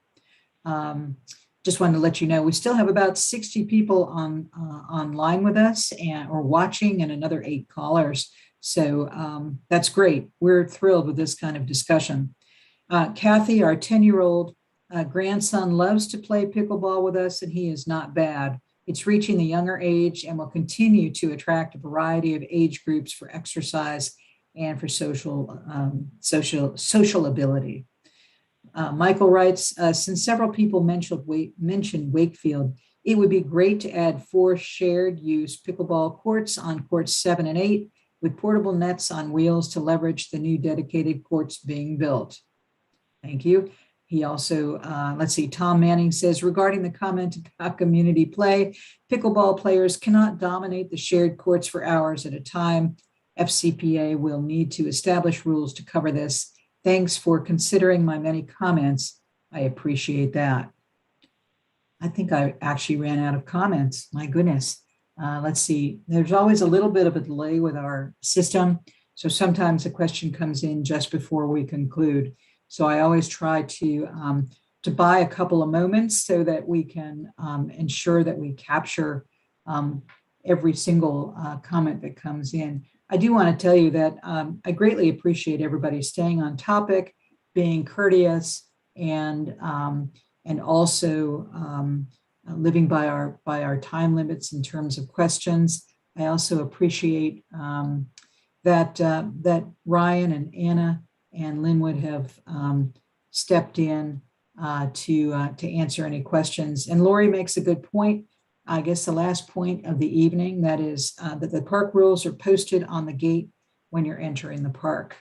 Just wanted to let you know, we still have about 60 people on online with us or watching, and another 8 callers. So that's great. We're thrilled with this kind of discussion. Kathy, our 10-year-old grandson, loves to play pickleball with us, and he is not bad. It's reaching the younger age and will continue to attract a variety of age groups for exercise and for social ability. Michael writes, since several people mentioned Wakefield, it would be great to add 4 shared use pickleball courts on courts 7 and 8 with portable nets on wheels to leverage the new dedicated courts being built. Thank you. He also, let's see, Tom Manning says, regarding the comment about community play, pickleball players cannot dominate the shared courts for hours at a time. FCPA will need to establish rules to cover this. Thanks for considering my many comments. I appreciate that. I think I actually ran out of comments. My goodness. Let's see. There's always a little bit of a delay with our system. So sometimes a question comes in just before we conclude. So I always try to buy a couple of moments so that we can ensure that we capture every single comment that comes in. I do want to tell you that I greatly appreciate everybody staying on topic, being courteous, and also living by our time limits in terms of questions. I also appreciate that Ryan and Anna and Linwood have stepped in to answer any questions. And Lori makes a good point. I guess the last point of the evening, that is that the park rules are posted on the gate when you're entering the park.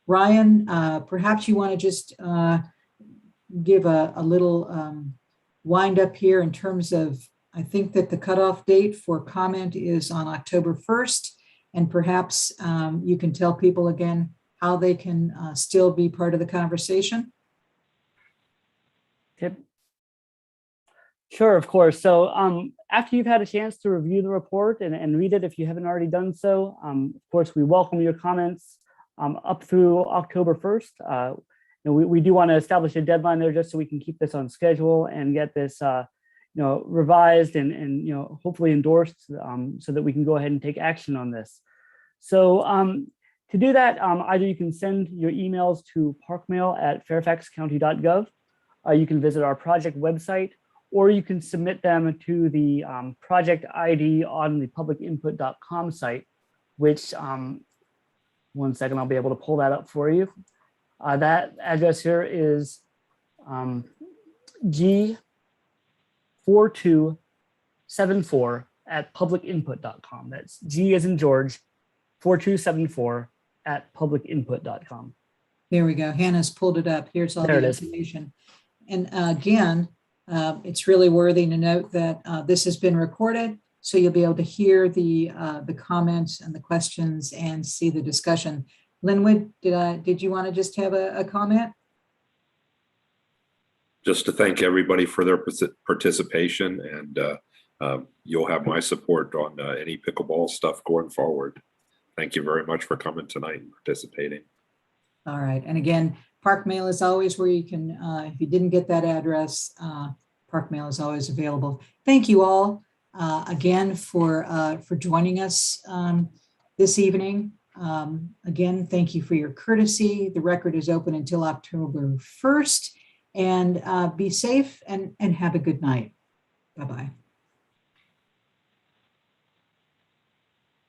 Ryan, perhaps you want to just give a little wind up here in terms of, I think that the cutoff date for comment is on October 1st, and perhaps you can tell people again how they can still be part of the conversation. Okay. Sure, of course. So after you've had a chance to review the report and read it, if you haven't already done so, of course, we welcome your comments up through October 1st. We do want to establish a deadline there just so we can keep this on schedule and get this revised and hopefully endorsed so that we can go ahead and take action on this. So to do that, either you can send your emails to parkmail@fairfaxcounty.gov. You can visit our project website, or you can submit them to the project ID on the publicinput.com site, which, one second, I'll be able to pull that up for you. That address here is G4274@publicinput.com. That's G as in George, 4274@publicinput.com. There we go. Hannah's pulled it up. Here's all the information. And again, it's really worthy to note that this has been recorded, so you'll be able to hear the comments and the questions and see the discussion. Linwood, did you want to just have a comment? Just to thank everybody for their participation, and you'll have my support on any pickleball stuff going forward. Thank you very much for coming tonight and participating. All right. And again, Park Mail is always where you can, if you didn't get that address, Park Mail is always available. Thank you all again for joining us this evening. Again, thank you for your courtesy. The record is open until October 1st, and be safe and have a good night. Bye-bye.